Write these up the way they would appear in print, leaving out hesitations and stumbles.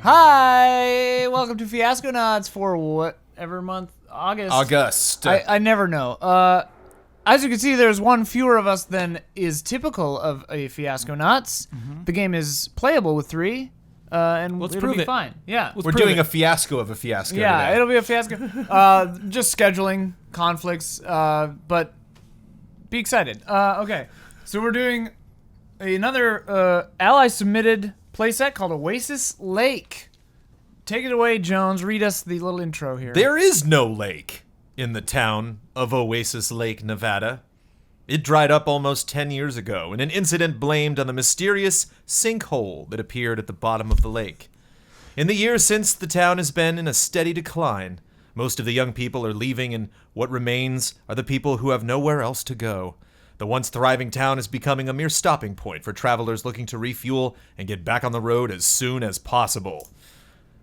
Hi, welcome to Fiasconauts for whatever month, August. I never know. As you can see, there's one fewer of us than is typical of a Fiasconauts. Mm-hmm. The game is playable with 3, and it'll be fine. Yeah, we're doing a fiasco of a fiasco. Yeah, today. it'll be a fiasco. Just scheduling conflicts, but be excited. Okay, so we're doing another ally submitted playset called Oasis Lake. Take it away, Jones. Read us the little intro here. There is no lake in the town of Oasis Lake, Nevada. It dried up almost 10 years ago in an incident blamed on the mysterious sinkhole that appeared at the bottom of the lake. In the years since, the town has been in a steady decline. Most of the young people are leaving, and what remains are the people who have nowhere else to go. The once thriving town is becoming a mere stopping point for travelers looking to refuel and get back on the road as soon as possible.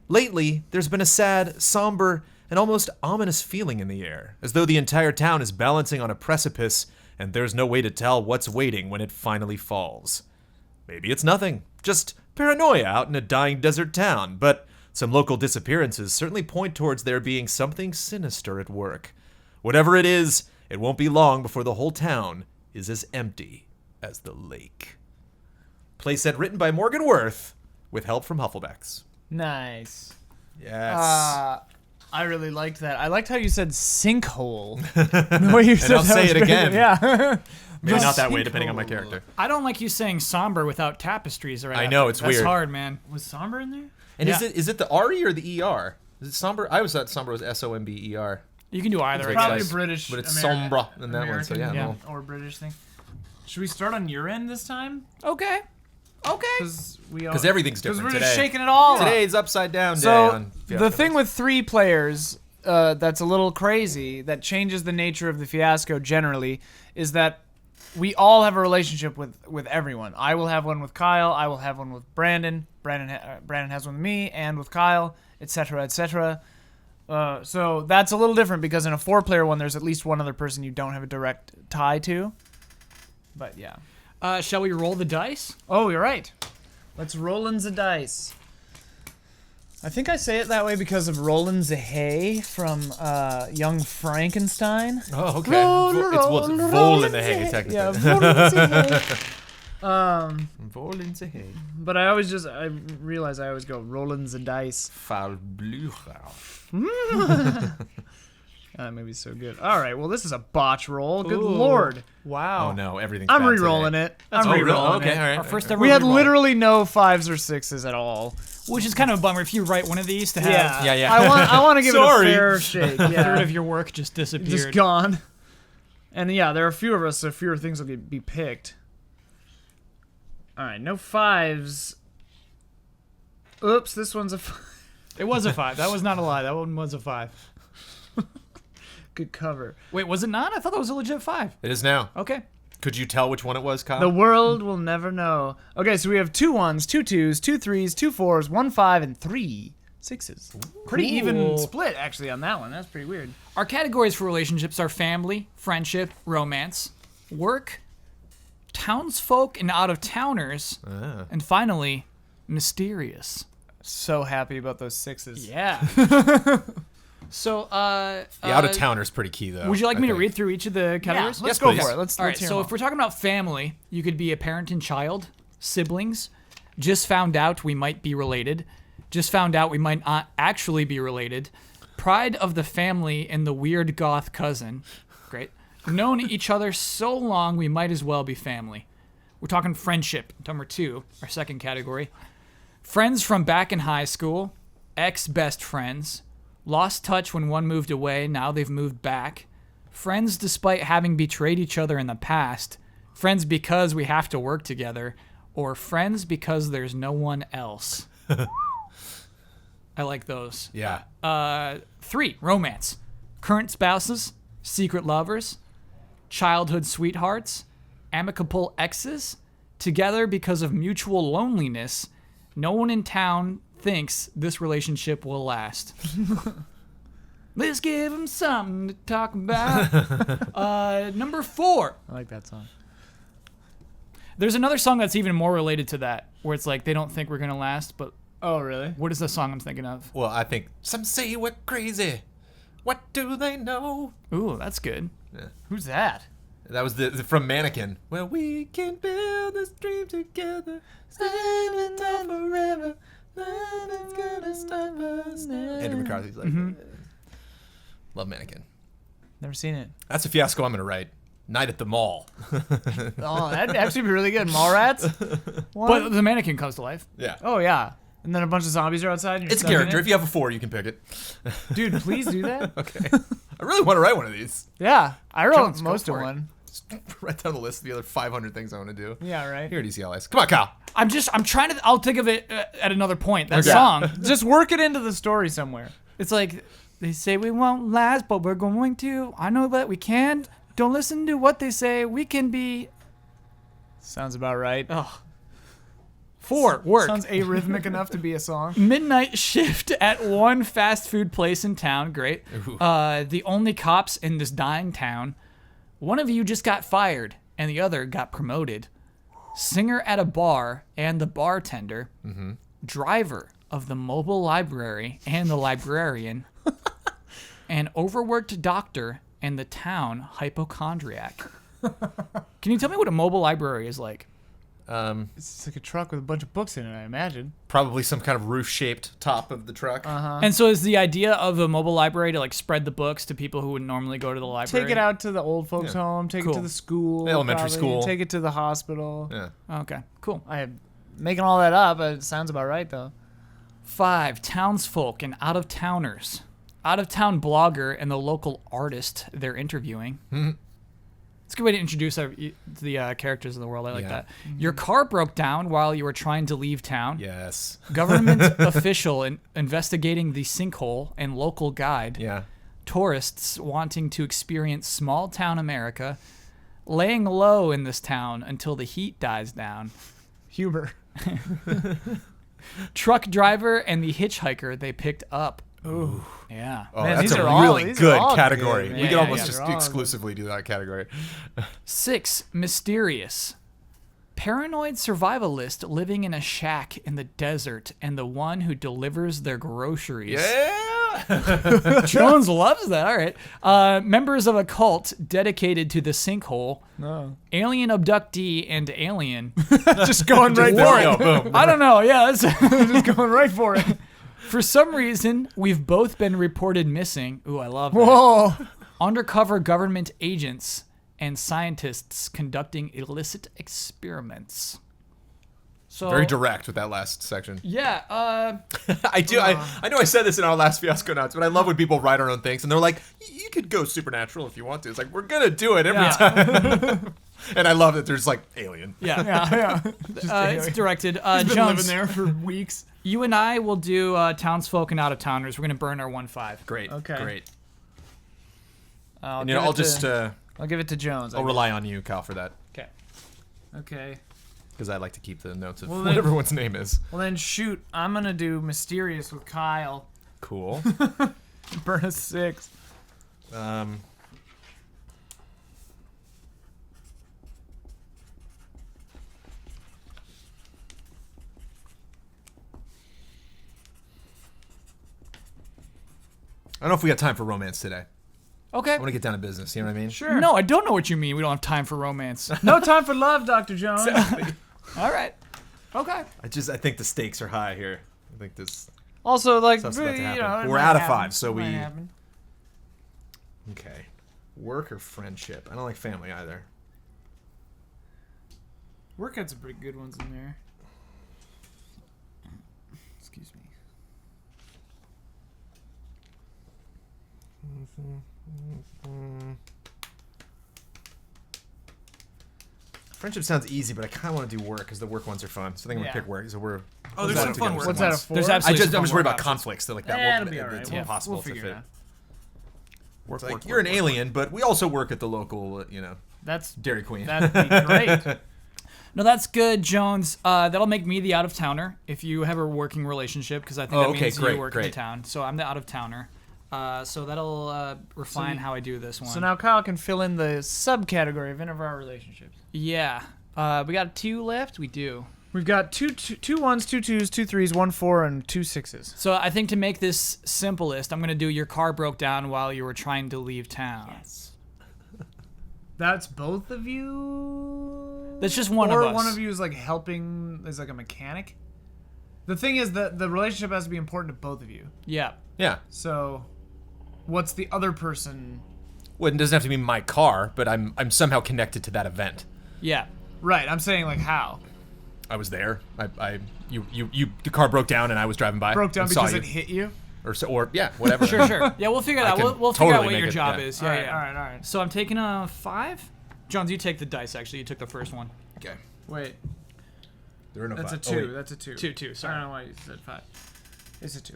Lately, there's been a sad, somber, and almost ominous feeling in the air, as though the entire town is balancing on a precipice and there's no way to tell what's waiting when it finally falls. Maybe it's nothing, just paranoia out in a dying desert town, but some local disappearances certainly point towards there being something sinister at work. Whatever it is, it won't be long before the whole town is as empty as the lake. Playset written by Morgan Worth, with help from Hufflebex. Nice. Yes. I really liked that. I liked how you said sinkhole. The way you said and I'll that say was it great. again. Yeah. Maybe not that way, depending on my character. I don't like you saying somber without tapestries. I know, it's weird. That's hard, man. Was somber in there? And is it the R-E or the E-R? Is it somber? I always thought somber was S-O-M-B-E-R. You can do either. It's probably a British, but it's sombra in that American, one. So yeah. Or British thing. Should we start on your end this time? Okay. Because everything's different we're today. just shaking it all up. Today's upside down day. So on the thing with 3 players that's a little crazy, that changes the nature of the fiasco generally, is that we all have a relationship with everyone. I will have one with Kyle. I will have one with Brandon. Brandon has one with me and with Kyle, etc., etc. So that's a little different because in a 4-player one, there's at least one other person you don't have a direct tie to. But yeah. Shall we roll the dice? Oh, you're right. Let's rollin' the dice. I think I say it that way because of Rollin' the Hay from Young Frankenstein. Oh, okay. It's Vol in the Hay, technically. Yeah, Rollin' the Hay. Vol in the Hay. But I realize I always go Rollin' the Dice. That movie is so good. All right, well, this is a botch roll. Good lord. Wow. Oh, no, everything's I'm bad re-rolling today. it. I'm re-rolling it. Okay, all right. Our first ever We had re-roll. literally no 5s or 6s at all. Which is kind of a bummer if you write one of these to have Yeah. I want to give it a fair shake. a Yeah. third of your work just disappeared. Just gone. And yeah, there are fewer of us, so fewer things will be picked. All right, no 5s. Oops, this one's a 5. It was a 5. That was not a lie. That one was a 5. Good cover. Wait, was it not? I thought that was a legit 5. It is now. Okay. Could you tell which one it was, Kyle? The world will never know. Okay, so we have 2 1s, 2 2s, 2 3s, 2 4s, 1 5, and 3 6s. Pretty even split, actually, on that one. That's pretty weird. Our categories for relationships are family, friendship, romance, work, townsfolk and out-of-towners, and finally, mysterious. So happy about those 6s. Yeah. So, the out-of-towner's pretty key, though. Would you like me to read through each of the categories? Yeah, let's Yes, go please. for it. Let's All right, hear so them if we're talking about family, you could be a parent and child, siblings, just found out we might be related, just found out we might not actually be related, pride of the family and the weird goth cousin. Great. Known each other so long we might as well be family. We're talking friendship, number 2, our second category. Friends from back in high school, ex-best friends, lost touch when one moved away, now they've moved back. Friends despite having betrayed each other in the past. Friends because we have to work together. Or friends because there's no one else. I like those. Yeah. 3, romance. Current spouses, secret lovers, childhood sweethearts, amicable exes, together because of mutual loneliness. No one in town thinks this relationship will last. Let's give them something to talk about. Number 4. I like that song. There's another song that's even more related to that, where it's like they don't think we're gonna last, but Oh, really? What is the song I'm thinking of? Well, I think some say we're crazy. What do they know? Ooh, that's good. Yeah. Who's that? That was the from Mannequin. Well, we can build this dream together, standing tall forever. Nothing's gonna stop us now. Andrew McCarthy's like, love Mannequin. Never seen it. That's a fiasco I'm gonna write. Night at the mall. Oh, that'd actually be really good. Mallrats? But the mannequin comes to life. Yeah. Oh, yeah. And then a bunch of zombies are outside. And you're It's a stuck in character. it? If you have a 4, you can pick it. Dude, please do that. Okay. I really want to write one of these. Yeah, I wrote Jones, go most of for it. one. Just write down the list of the other 500 things I want to do. Yeah, right. Here at ECLS. Come on, Kyle. I'm trying to. I'll think of it at another point. That Okay. song. Just work it into the story somewhere. It's like they say we won't last, but we're going to. I know that we can. Don't listen to what they say. We can be. Sounds about right. Oh. 4. Work. Sounds arrhythmic enough to be a song. Midnight shift at one fast food place in town. Great. The only cops in this dying town. One of you just got fired, and the other got promoted. Singer at a bar and the bartender. Driver of the mobile library and the librarian. An overworked doctor and the town hypochondriac. Can you tell me what a mobile library is like? It's like a truck with a bunch of books in it, I imagine. Probably some kind of roof-shaped top of the truck. And so is the idea of a mobile library to like spread the books to people who would normally go to the library? Take it out to the old folks' home. Take it Cool. to the school. The elementary probably, school. Take it to the hospital. Yeah. Okay, cool. I'm making all that up, but it sounds about right, though. 5. Townsfolk and out-of-towners. Out-of-town blogger and the local artist they're interviewing. It's a good way to introduce the characters in the world. I like Yeah. that. Your car broke down while you were trying to leave town. Yes. Government official investigating the sinkhole and local guide. Yeah. Tourists wanting to experience small-town America. Laying low in this town until the heat dies down. Humor. Truck driver and the hitchhiker they picked up. Ooh. Yeah. Oh, Man, that's these a are all- really these are good all category. good, We man. could Yeah, almost yeah, just they're all exclusively do that category. 6. Mysterious. Paranoid survivalist living in a shack in the desert and the one who delivers their groceries. Yeah. Jones loves that. All right. Members of a cult dedicated to the sinkhole. No. Alien abductee and alien. Just going right for it. Boom. I don't know. Yeah. That's Just going right for it. For some reason, we've both been reported missing. Ooh, I love that. Whoa. Undercover government agents and scientists conducting illicit experiments. So Very direct with that last section. Yeah. I do. I know I said this in our last Fiasconauts, but I love when people write our own things and they're like, "You could go supernatural if you want to." It's like we're gonna do it every time. And I love that there's like alien. Yeah. Yeah. It's directed. He's been Jones, living there for weeks. you and I will do townsfolk and out-of-towners. We're going to burn our 1-5. Great. Okay. Great. I'll And give I'll it just to, I'll give it to Jones. I'll rely on you, Kyle, for that Okay. Okay. because I like to keep the notes of Well, what then- everyone's name is. Well then, shoot. I'm gonna do mysterious with Kyle. Cool. Burn a 6. I don't know if we got time for romance today. Okay. I want to get down to business. You know what I mean? Sure. No, I don't know what you mean. We don't have time for romance. No time for love, Dr. Jones. All right. Okay. I think the stakes are high here. I think this. Also, like, Stuff's about to you happen. know, it We're might out of happen. 5, so It might we- happen. Okay. Work or friendship? I don't like family either. Work had some pretty good ones in there. Excuse me. Friendship sounds easy, but I kind of want to do work because the work ones are fun. So I think I'm Yeah. gonna pick work. So we're. Oh, there's some fun work What's that, a ones. 4? There's I'm absolutely just some worried fun about work conflicts. They're like that. It'll be all right. It's We'll- impossible we'll to figure fit. it out. Work, It's like work, you're an work, alien, but we also work at the local, That's Dairy Queen. that'd be great. No, that's good, Jones. That'll make me the out-of-towner if you have a working relationship, because I think Oh, that okay, means great, you work in great. the town. So I'm the out-of-towner. So that'll refine how I do this one. So now Kyle can fill in the subcategory of any of our relationships. Yeah. We got 2 left? We do. We've got two ones, two twos, two threes, 1 4, and 2 6s. So I think to make this simplest, I'm going to do your car broke down while you were trying to leave town. Yes. That's both of you? That's just one or of us. One of you is like helping, is like a mechanic? The thing is that the relationship has to be important to both of you. Yeah. Yeah. So, what's the other person? Well, it doesn't have to be my car, but I'm somehow connected to that event. Yeah. Right, I'm saying like how? I was there. The car broke down and I was driving by. Broke down and saw because you. it hit you? Or yeah, whatever. Sure. Yeah, we'll figure it I out. can We'll figure out totally what make your it, job yeah. is. All Yeah, right, yeah. all right. So I'm taking a 5. Jones, you take the dice, actually. You took the first one. Okay. Wait, There are no that's a five. 2. Oh, wait. That's a 2. 2, I sorry. don't know why you said 5. It's a 2.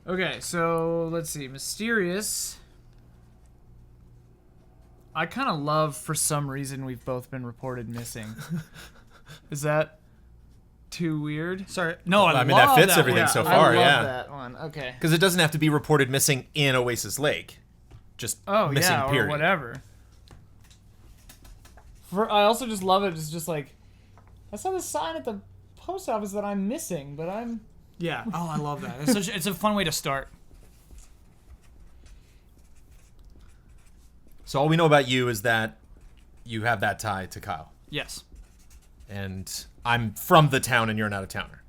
Okay, so let's see. Mysterious. I kind of love, for some reason, we've both been reported missing. Is that too weird? Sorry. No, I mean, that love fits one. everything so I far, love yeah. that one. Okay. Because it doesn't have to be reported missing in Oasis Lake. Just missing, yeah, period. or whatever. I also just love it. It's just like, I saw this sign at the post office that I'm missing, but I'm... Yeah. Oh, I love that. It's a fun way to start. So all we know about you is that you have that tie to Kyle. Yes. And I'm from the town and you're an out-of-towner.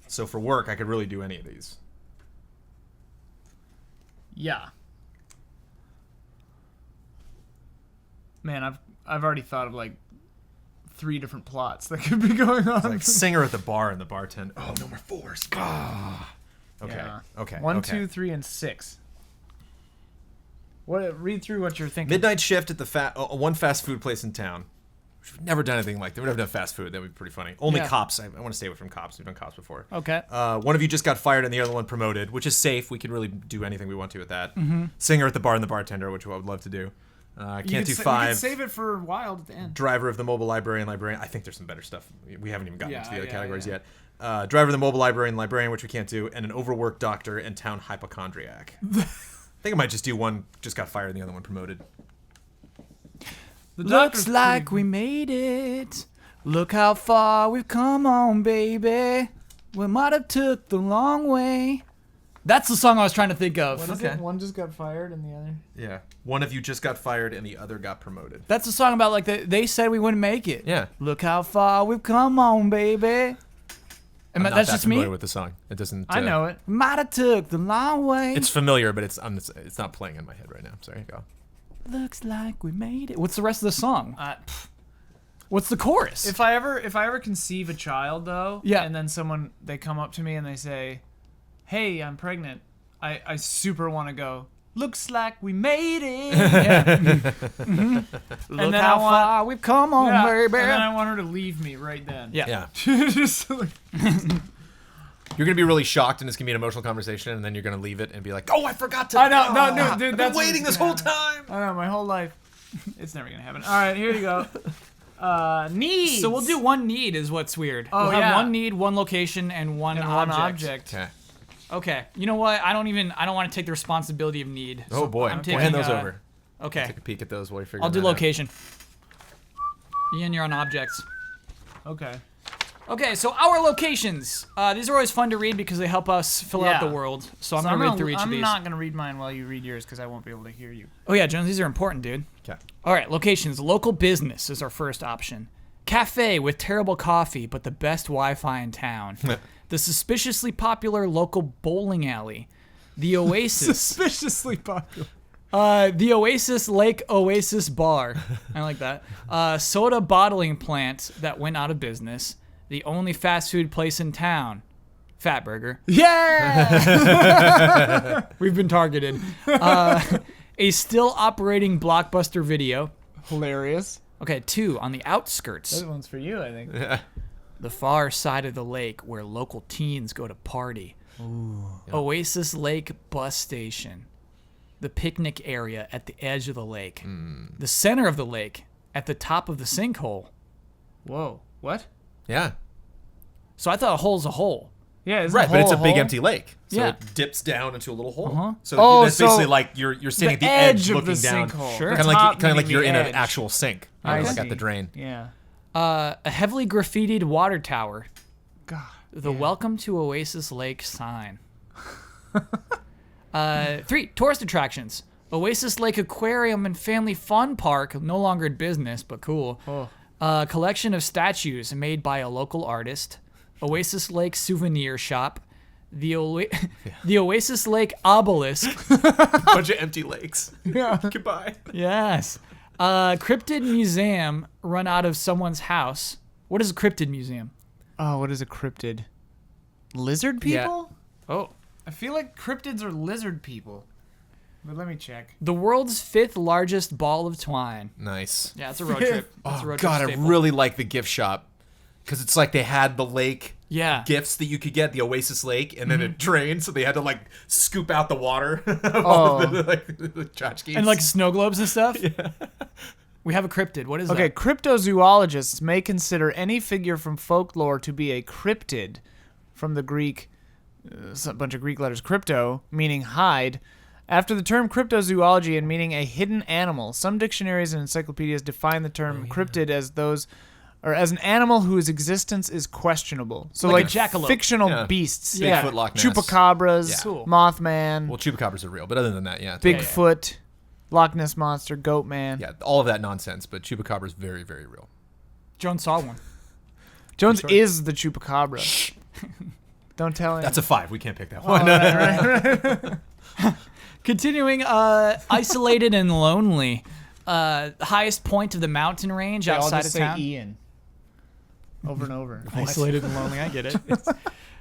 So for work, I could really do any of these. Yeah. Man, I've already thought of like 3 different plots that could be going on. Like singer at the bar and the bartender. Oh, no more 4s. Okay. Yeah. Okay. 1, okay. 2, 3, and 6. What? Read through what you're thinking. Midnight shift at the one fast food place in town. We've never done anything like that. We've never done fast food. That would be pretty funny. Only Yeah. cops. I want to stay away from cops. We've done cops before. Okay. One of you just got fired and the other one promoted, which is safe. We could really do anything we want to with that. Mm-hmm. Singer at the bar and the bartender, which I would love to do. Can't do You 5. could save it for Wild at the end. Driver of the mobile librarian. I think there's some better stuff. We haven't even gotten Yeah, into the other yeah, categories yeah. yet. Driver of the mobile librarian, which we can't do, and an overworked doctor and town hypochondriac. I think I might just do one just got fired and the other one promoted. The Looks doctor's like pretty- we made it. Look how far we've come on, baby. We might have took the long way. That's the song I was trying to think of. What is it? One just got fired and the other... Yeah. One of you just got fired and the other got promoted. That's a song about like they said we wouldn't make it. Yeah. Look how far we've come on, baby. I'm not That's that just me. familiar with the song. It doesn't. I know it. Might have took the long way. It's familiar, but it's not playing in my head right now. Sorry, go. Looks like we made it. What's the rest of the song? What's the chorus? If I ever conceive a child though, Yeah. and then they come up to me and they say, "Hey, I'm pregnant," I super want to go. Looks like we made it. Look then how I want- far we've come on, Yeah, baby. and then I want her to leave me right then. Yeah. Yeah. Just like, You're gonna be really shocked, and it's gonna be an emotional conversation, and then you're gonna leave it and be like, "Oh, I forgot to." I know, no, dude, I've that's been waiting what's this whole gonna time. I know, my whole life. It's never gonna happen. All right, here you go. Needs. So we'll do one need is what's weird. Oh, we'll have yeah. one need, one location, and one object. Okay. Okay. You know what? I don't want to take the responsibility of need. Oh boy, I'm we'll taking, hand those over. Okay. Take a peek at those while you figure. I'll do that out. location. Ian, you're on objects. Okay. Okay, so our locations. These are always fun to read because they help us fill out Yeah. the world. So I'm gonna read through each of these. I'm not gonna read mine while you read yours because I won't be able to hear you. Oh yeah, Jones, these are important, dude. Okay. All right, locations. Local business is our first option. Cafe with terrible coffee, but the best Wi-Fi in town. The suspiciously popular local bowling alley. The Oasis. Suspiciously popular. The Oasis Lake Oasis Bar. I like that. Soda bottling plant that went out of business. The only fast food place in town. Fatburger. Yeah. We've been targeted. A still operating Blockbuster Video. Hilarious. Okay, 2 on the outskirts. That one's for you, I think. The far side of the lake where local teens go to party. Oasis Lake Bus Station. The picnic area at the edge of the lake. The center of the lake at the top of the sinkhole. Whoa. What? Yeah. So I thought a hole's a hole. Yeah, isn't Right, a but it's a hole big empty lake. So Yeah. it dips down into a little hole. Uh-huh. So Oh, that's basically so like you're standing at the edge edge of looking the down. sinkhole. Sure. The Kind of top like meaning you're the in an edge. actual sink. You know, I like see. at the drain. Yeah. A heavily graffitied water tower. God. The Welcome to Oasis Lake sign. 3, tourist attractions. Oasis Lake Aquarium and Family Fun Park, no longer in business, but cool. A collection of statues made by a local artist. Oasis Lake Souvenir Shop. The Oasis Lake Obelisk. Bunch of empty lakes. Yeah. Goodbye. Yes. Cryptid Museum run out of someone's house. What is a cryptid museum? Oh, what is a cryptid? Lizard people? Oh. I feel like cryptids are lizard people. But let me check. The world's 5th largest ball of twine. Nice. Yeah, it's a road trip. It's a Oh road God, trip I staple. really like the gift shop because it's like they had the lake gifts that you could get, the Oasis Lake, and then it drained, so they had to like scoop out the water of all of the tchotchkes. And like snow globes and stuff. Yeah. We have a cryptid. What is Okay, that? cryptozoologists may consider any figure from folklore to be a cryptid, from the Greek, a bunch of Greek letters, crypto, meaning hide. After the term cryptozoology and meaning a hidden animal, some dictionaries and encyclopedias define the term cryptid as those, or as an animal whose existence is questionable. So Like like, a jackalope. fictional beasts. Bigfoot, Loch Ness. Chupacabras, Yeah. Cool. Mothman, Well, chupacabras are real, but other than that, yeah. Bigfoot, Loch Ness Monster, Goat Man. Yeah, all of that nonsense, but chupacabra is very, very real. Joan saw one. Jones is the Chupacabra. Don't tell him. That's a 5. We can't pick that Oh, one. right. Continuing, isolated and lonely. Highest point of the mountain range I'll outside just of say town. Ian. Over and over. Isolated and lonely. I get it.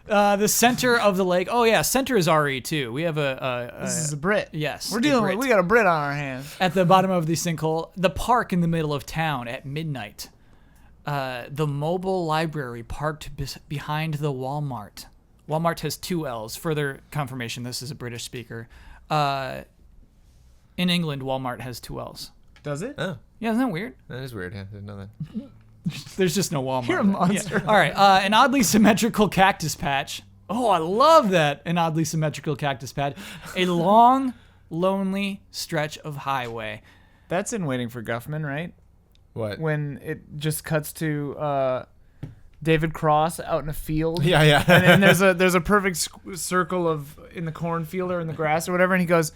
The center of the lake. Oh yeah, center is RE too. We have This is a Brit. yes. We're a dealing Brit. with, we got a Brit on our hands. At the bottom of the sinkhole, the park in the middle of town at midnight. The mobile library parked behind the Walmart. Walmart has 2 L's. Further confirmation, this is a British speaker. In England, Walmart has 2 L's. Does it? Oh, Yeah, isn't that weird? that is weird. Yeah, I didn't know that. There's just no Walmart. You're a monster. Yeah. All right, an oddly symmetrical cactus patch. Oh, I love that. An oddly symmetrical cactus patch. A long, lonely stretch of highway. That's in Waiting for Guffman, right? What? When it just cuts to David Cross out in a field. Yeah, yeah. And there's a perfect circle of in the cornfield or in the grass or whatever, and he goes,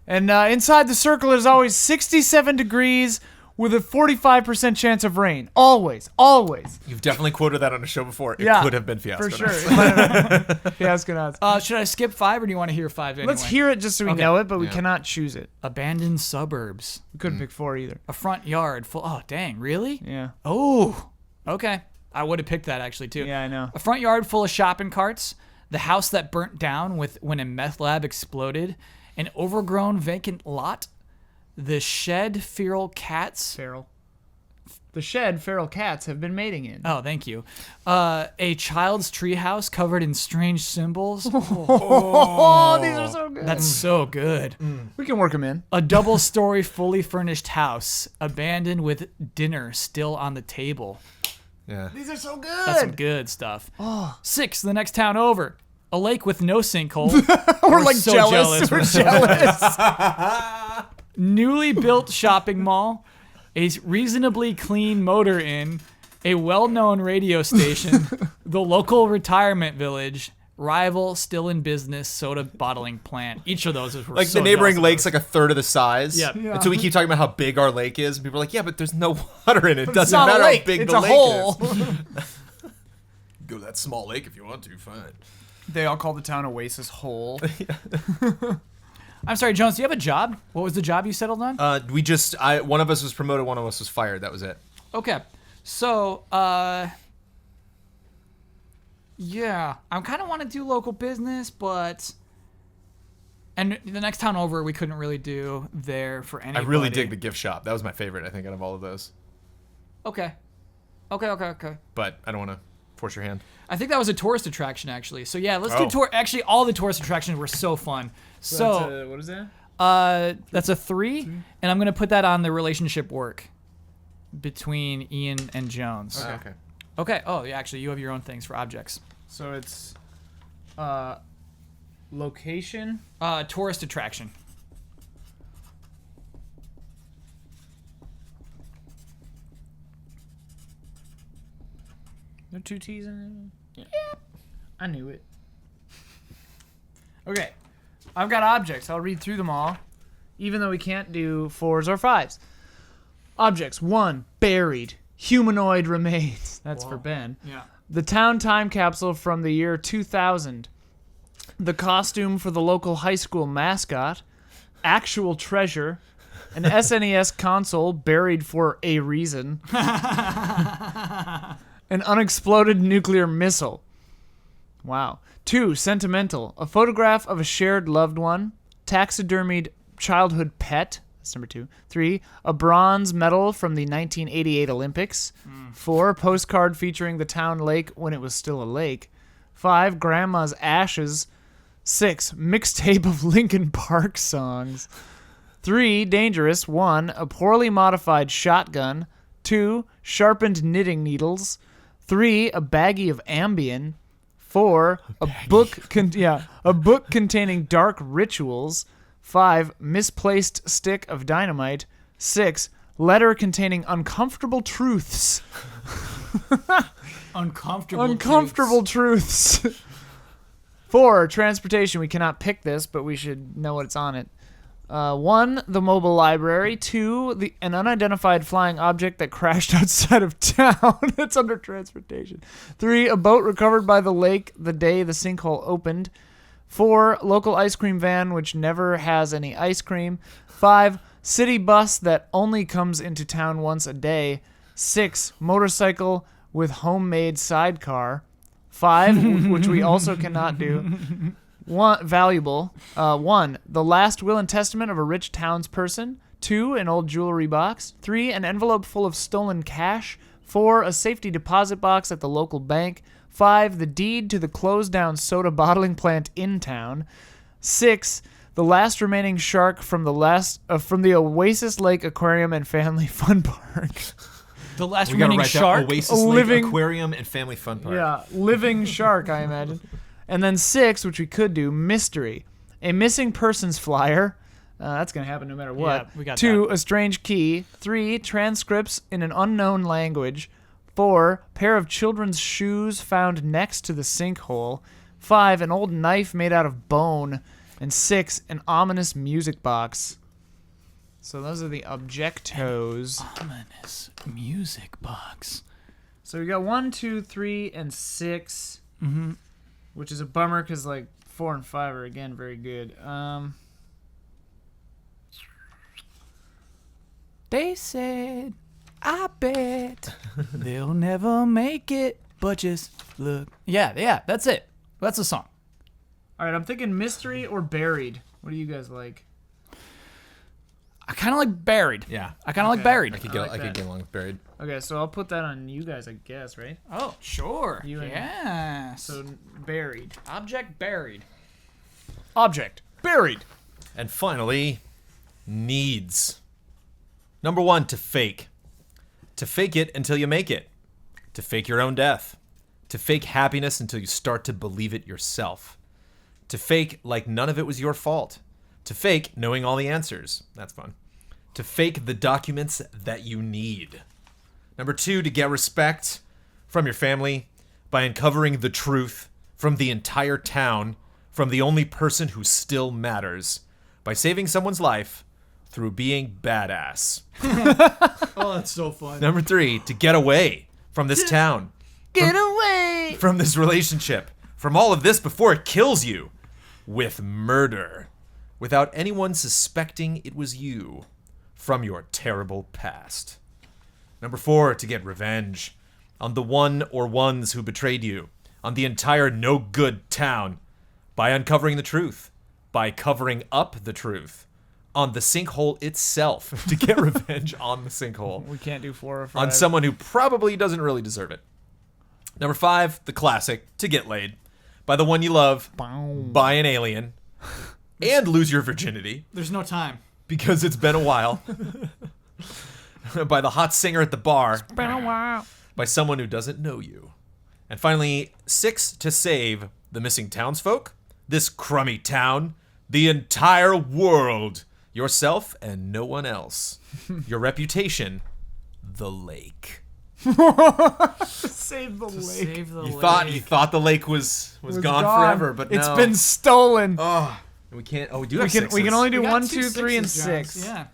and inside the circle there's always 67 degrees with a 45% chance of rain. Always, always. You've definitely quoted that on a show before. It Yeah, could have been Fiasco. For sure. Fiasconauts. Should I skip 5 or do you want to hear 5 anyway? Let's hear it just so we Okay. know it, but we Yeah. cannot choose it. Abandoned suburbs. We couldn't pick 4 either. A front yard full. Oh, dang, really? Yeah. Oh, okay. I would have picked that actually too. Yeah, I know. A front yard full of shopping carts. The house that burnt down when a meth lab exploded. An overgrown vacant lot. The shed feral cats. Feral. The shed feral cats have been mating in. Oh, thank you. A child's treehouse covered in strange symbols. Oh, these are so good. That's so good. We can work them in. A double-story, fully furnished house, abandoned with dinner still on the table. Yeah. These are so That's some good. good stuff. 6, the next town over. A lake with no sinkhole. We're like so jealous. We're jealous. Newly built shopping mall. A reasonably clean motor inn. A well-known radio station. The local retirement village. Rival, still in business, soda bottling plant. Each of those is Like so the neighboring jealous of lake's those. like a third of the size. Yep. Yeah. And so we keep talking about how big our lake is, and people are like, "Yeah, but there's no water in it. It doesn't not a matter lake. how big It's the a lake hole." is." Go to that small lake if you want to. Fine. They all call the town Oasis Hole. I'm sorry, Jones, do you have a job? What was the job you settled on? One of us was promoted, one of us was fired. That was it. Okay. So, yeah, I kind of want to do local business, but and the next town over we couldn't really do there for I anybody. really dig the gift shop. That was my favorite, I think, out of all of those. Okay. But I don't want to force your hand. I think that was a tourist attraction actually. So yeah, let's Oh. do tour. Actually, all the tourist attractions were so fun. So what is that? that's a 3, and I'm gonna put that on the relationship work between Ian and Jones. Okay. Okay. Oh, yeah. Actually, you have your own things for objects. So it's location. Tourist attraction. There are 2 T's in it? Yeah. I knew it. Okay. I've got objects. I'll read through them all, even though we can't do 4s or 5s. Objects. 1. Buried. Humanoid remains. That's for Ben. Yeah. The town time capsule from the year 2000. The costume for the local high school mascot. Actual treasure. An SNES console buried for a reason. An unexploded nuclear missile. Wow. 2. Sentimental. A photograph of a shared loved one. Taxidermied childhood pet. That's number 2. 3. A bronze medal from the 1988 Olympics. 4. Postcard featuring the town lake when it was still a lake. 5. Grandma's ashes. 6. Mixtape of Linkin Park songs. 3. Dangerous. 1. A poorly modified shotgun. 2. Sharpened knitting needles. 3. A baggie of Ambien. 4. A book containing dark rituals. 5. Misplaced stick of dynamite. 6. Letter containing uncomfortable truths. Uncomfortable truths. 4. Transportation. We cannot pick this, but we should know what's on it. 1. The mobile library. 2. An unidentified flying object that crashed outside of town. That's under transportation. 3. A boat recovered by the lake the day the sinkhole opened. 4. Local ice cream van which never has any ice cream. 5. City bus that only comes into town once a day. 6. Motorcycle with homemade sidecar. 5. Which we also cannot do. 1. Valuable. 1. The last will and testament of a rich townsperson. 2. An old jewelry box. 3. An envelope full of stolen cash. 4. A safety deposit box at the local bank. 5. The deed to the closed-down soda bottling plant in town. 6. The last remaining shark from the Oasis Lake Aquarium and Family Fun Park. The last We gotta remaining write shark. that Oasis A Lake living- Aquarium and Family Fun Park. Yeah, living shark, I imagine. And then 6, which we could do, mystery. A missing persons flyer. That's going to happen no matter what. Yeah, we got 2, that. a strange key. 3, transcripts in an unknown language. 4, pair of children's shoes found next to the sinkhole. 5, an old knife made out of bone. And 6, an ominous music box. So those are the objectos. Ominous music box. So we got 1, 2, 3, and 6. Mm-hmm. Which is a bummer because, 4 and 5 are, again, very good. They said, I bet they'll never make it, but just look. Yeah, that's it. That's the song. All right, I'm thinking mystery or buried. What do you guys like? I kind of like Buried. Yeah. I kind of like Buried. I could I like get that. along with Buried. Okay, so I'll put that on you guys, I guess, right? Oh, sure. You and- yes. So buried. Object Buried. Object. Buried. And finally, needs. Number 1, to fake. To fake it until you make it. To fake your own death. To fake happiness until you start to believe it yourself. To fake like none of it was your fault. To fake knowing all the answers. That's fun. To fake the documents that you need. Number 2, to get respect from your family by uncovering the truth from the entire town, from the only person who still matters, by saving someone's life through being badass. Oh, that's so fun. Number 3, to get away from this town, Get away! from this relationship, from all of this before it kills you, with murder, without anyone suspecting it was you, from your terrible past. Number 4, to get revenge on the one or ones who betrayed you, on the entire no-good town, by uncovering the truth, by covering up the truth, on the sinkhole itself, to get revenge on the sinkhole, We can't do 4 or 5. on someone who probably doesn't really deserve it. Number 5, the classic, to get laid, by the one you love, by an alien, and lose your virginity, There's no time. because it's been a while, by the hot singer at the bar, Been a while. by someone who doesn't know you. And finally, 6, to save the missing townsfolk, this crummy town, the entire world, yourself and no one else, your reputation, the lake. Save the lake. Save the You lake. thought the lake was gone forever, but no. It's been stolen. Oh, we can't. Oh, we do we have can sixes. we can only We do got 1, two 2, 3, and sixes, Jones. 6. Yeah.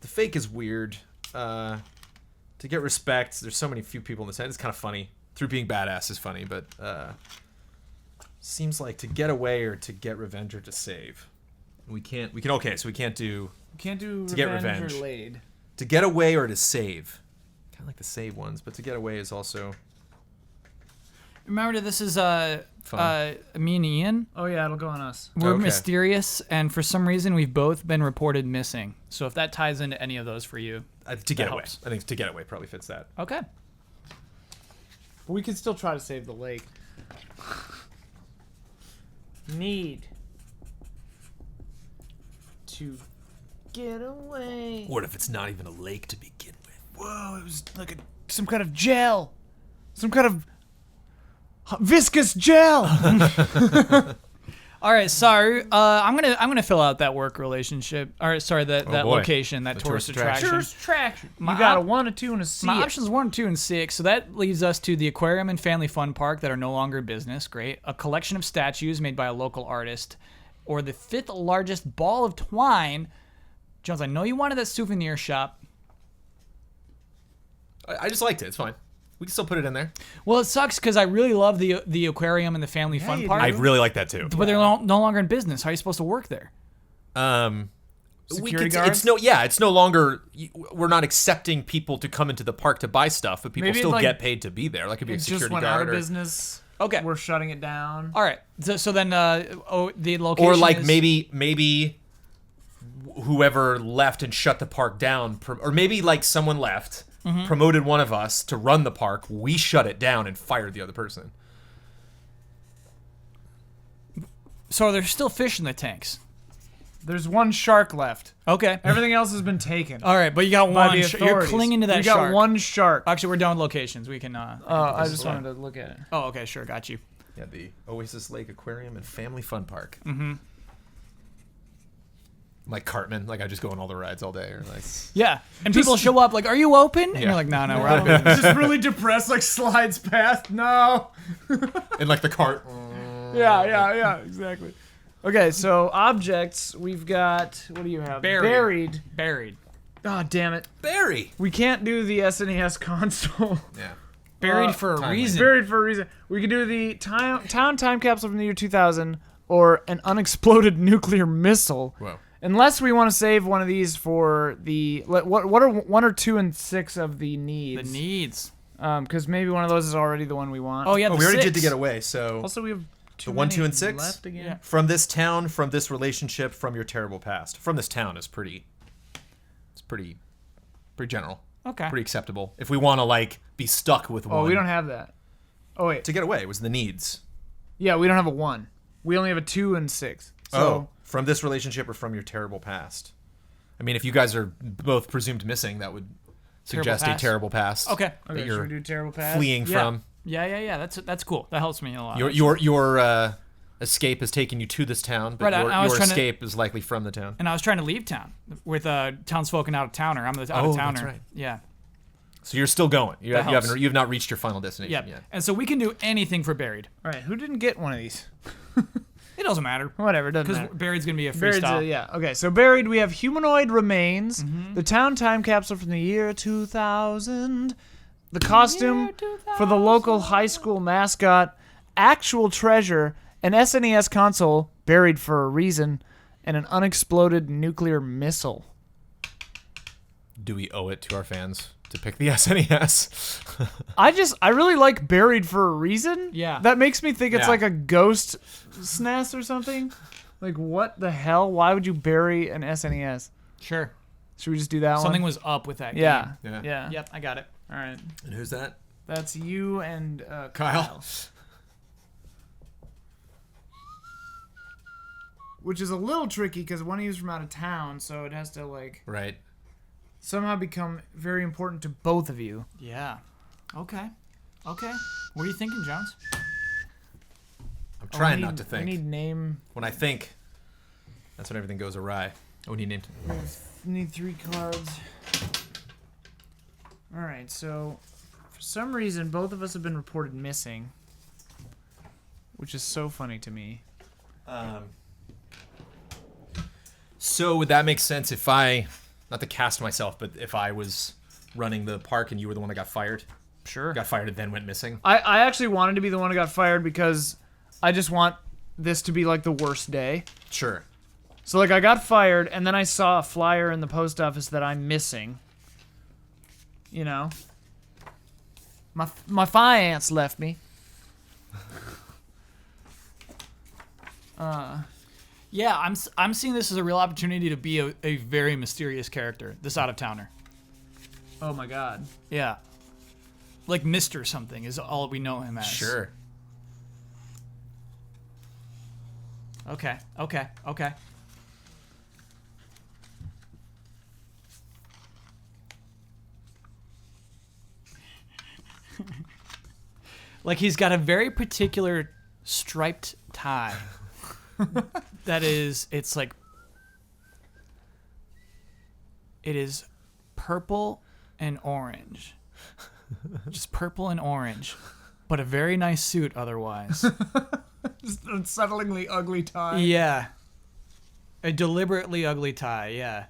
The fake is weird. To get respect, there's so many few people in this. It's kind of funny. Through being badass is funny, but seems like to get away or to get revenge or to save. We can't. Okay, so we can't do We can't do To get revenge revenge. or laid. to get away or to save. Kind of like the save ones, but to get away is also Remember that this is fun. me and Ian. Oh yeah, it'll go on us. We're Okay. mysterious, and for some reason, we've both been reported missing. So if that ties into any of those for you, To get away. helps. I think to get away probably fits that. okay. But we can still try to save the lake. Need to get away. What if it's not even a lake to begin with? Whoa, it was like some kind of gel. Some kind of viscous gel. All right, so I'm gonna fill out that work relationship. All right, sorry, that boy. location, that The tourist tourist attraction. attraction. Traction. My You got a op- 1, a 2, and a C. My options 1, 2, and 6. So that leads us to the aquarium and family fun park that are no longer in business. Great. A collection of statues made by a local artist, or the 5th largest ball of twine. Jones, I know you wanted that souvenir shop. I just liked it. It's fine. We can still put it in there. Well, it sucks because I really love the aquarium and the family fun you park, I really like that too. but they're no longer in business. How are you supposed to work there? Security guards? It's no longer. We're not accepting people to come into the park to buy stuff, but people Maybe, still like, get paid to be there. Like, it could be a It security just went guard out of or, business. Okay. We're shutting it down. All right. So then, the location or like is- maybe whoever left and shut the park down, or maybe like someone left, promoted one of us to run the park. We shut it down and fired the other person. So there's still fish in the tanks. There's 1 shark left. Okay. Everything else has been taken. All right, but you got by one. the You're authorities. clinging to that We got shark. 1 shark. Actually, we're done with locations. We can. I just wanted to look at it. Oh, okay, sure, got you. Yeah, the Oasis Lake Aquarium and Family Fun Park. Like Cartman, like I just go on all the rides all day, or like Yeah, and people show up like, "Are you open?" And Yeah. you're like, "No, we're out of business." Just really depressed, like slides past. No. in like the cart. Yeah, exactly. Okay, so objects, we've got, what do you have? Buried. Oh, damn it. Barry. We can't do the SNES console. Yeah. Buried for a timely. reason. Buried for a reason. We can do the town time capsule from the year 2000 or an unexploded nuclear missile. Whoa. Unless we want to save one of these for the, what are 1 or 2 and 6 of the needs? The needs. Because maybe one of those is already the one we want. Oh yeah, Oh, the we already 6. did to get away. So Also, we have The 1, 2, and 6 left again. Yeah. from this town, from this relationship, from your terrible past. From this town is pretty. It's pretty general. Okay. Pretty acceptable. If we want to like be stuck with one. Oh, we don't have that. Oh, wait. To get away was the needs. Yeah, we don't have a 1. We only have a 2 and 6. So, Oh, from this relationship or from your terrible past. I mean, if you guys are both presumed missing, that would suggest past. a terrible past. Okay. That okay, should you're we do terrible pass? fleeing Yeah. from. Yeah. That's cool. That helps me a lot. Your escape has taken you to this town, but Right, I was your trying to- escape is likely from the town. And I was trying to leave town with townsfolk and out of towner. I'm the out Oh, of towner. that's right. Yeah. So you're still going. You That helps. have not reached your final destination Yeah. yet. And so we can do anything for buried. All right, who didn't get one of these? It doesn't matter Whatever, it doesn't because matter. buried's gonna be a Buried's freestyle. yeah. Okay, so buried, we have humanoid remains, Mm-hmm. the town time capsule from the year 2000, the costume for the local high school mascot, actual treasure, an SNES console buried for a reason, and an unexploded nuclear missile. Do we owe it to our fans to pick the SNES? I really like buried for a reason. Yeah. That makes me think it's Yeah. like a ghost SNES or something. Like, what the hell? Why would you bury an SNES? Sure. Should we just do that one? Something was up with that. Yeah. Yeah. Yeah. Yep, I got it. All right. And who's that? That's you and Kyle. Which is a little tricky because one of you is from out of town, so it has to like Right. somehow become very important to both of you. Yeah. Okay. What are you thinking, Jones? I'm trying We not need- to think. We need name. When I think, that's when everything goes awry. Oh, we need name. We need 3 cards. All right, so for some reason, both of us have been reported missing, which is so funny to me. So would that make sense if I, not to cast myself, but if I was running the park and you were the one that got fired? Sure. Got fired and then went missing? I actually wanted to be the one who got fired because I just want this to be like the worst day. Sure. So like I got fired and then I saw a flyer in the post office that I'm missing. You know? My finance left me. Yeah, I'm seeing this as a real opportunity to be a very mysterious character. This out-of-towner. Oh my god. Yeah. Like Mr. something is all we know him as. Sure. Okay. Like he's got a very particular striped tie. It's like, it is purple and orange. Just purple and orange. But a very nice suit otherwise. Just an unsettlingly ugly tie. Yeah. A deliberately ugly tie, yeah.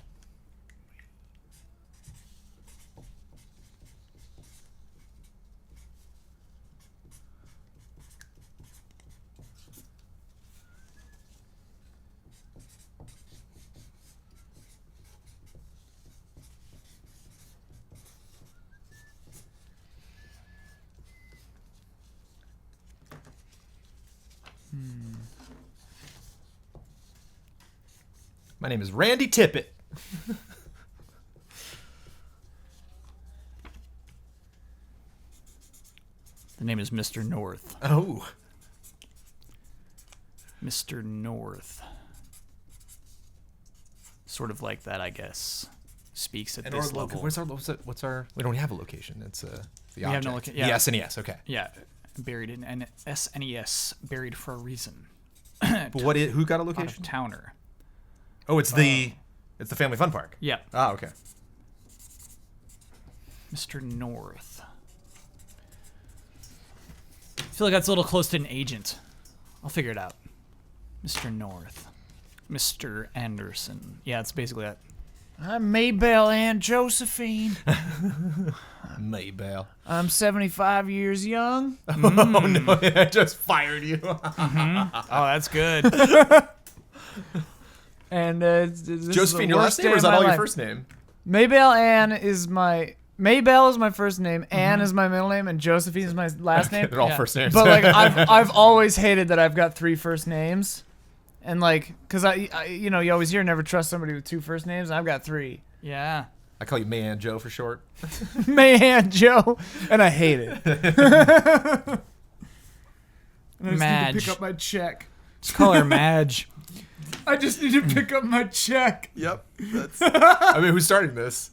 My name is Randy Tippett. The name is Mr. North. Oh. Mr. North. Sort of like that, I guess. Speaks at this level. What's our? We don't have a location. It's the We have no object. loca- yeah. The SNES. Okay. Yeah, buried in an SNES, buried for a reason. But who got a Out location? of towner. Oh, it's the Family Fun Park. Yeah, Ah, okay. Mr. North. I feel like that's a little close to an agent. I'll figure it out. Mr. North. Mr. Anderson. Yeah, it's basically that. I'm Maybelle and Josephine. Maybelle. I'm 75 years young. Oh no! I just fired you. Oh, that's good. And this is the Josephine, your worst last name, day or is of that my all your life. first name? Maybelle is my first name, Anne is my middle name, and Josephine is my last name. They're all Yeah. first names. But like I've always hated that I've got 3 first names, and like because I you always hear never trust somebody with 2 first names, and I've got 3. Yeah. I call you Mayan Joe for short. Mayan Joe, and I hate it. And I just need Madge. to pick up my check. Just call her Madge. I just need to pick up my check. Yep. I mean, who's starting this?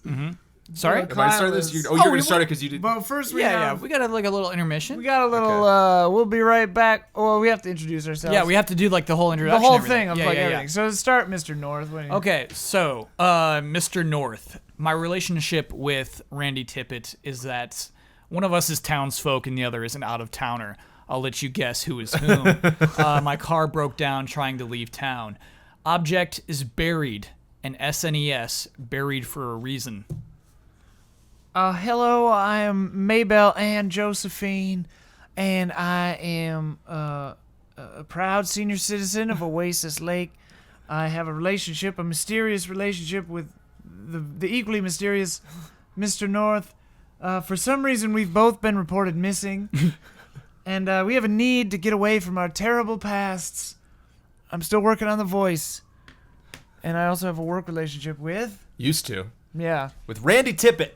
Sorry? Well, Am I starting this? Kyle is- You're going to start it because you did. But first we Yeah. have We got like a little intermission. we got a little. We'll be right back. Well, we have to introduce ourselves. Yeah, we have to do like the whole the introduction. whole and everything. thing of Yeah, like yeah, yeah. everything. So start, Mr. North. What do you- Okay, so Mr. North, my relationship with Randy Tippett is that one of us is townsfolk and the other is an out-of-towner. I'll let you guess who is whom. My car broke down trying to leave town. Object is buried, an SNES, buried for a reason. Hello, I am Maybelle and Josephine, and I am a proud senior citizen of Oasis Lake. I have a mysterious relationship with the equally mysterious Mr. North. For some reason, we've both been reported missing, and we have a need to get away from our terrible pasts. I'm still working on the voice, and I also have a work relationship with... Used to. Yeah. With Randy Tippett.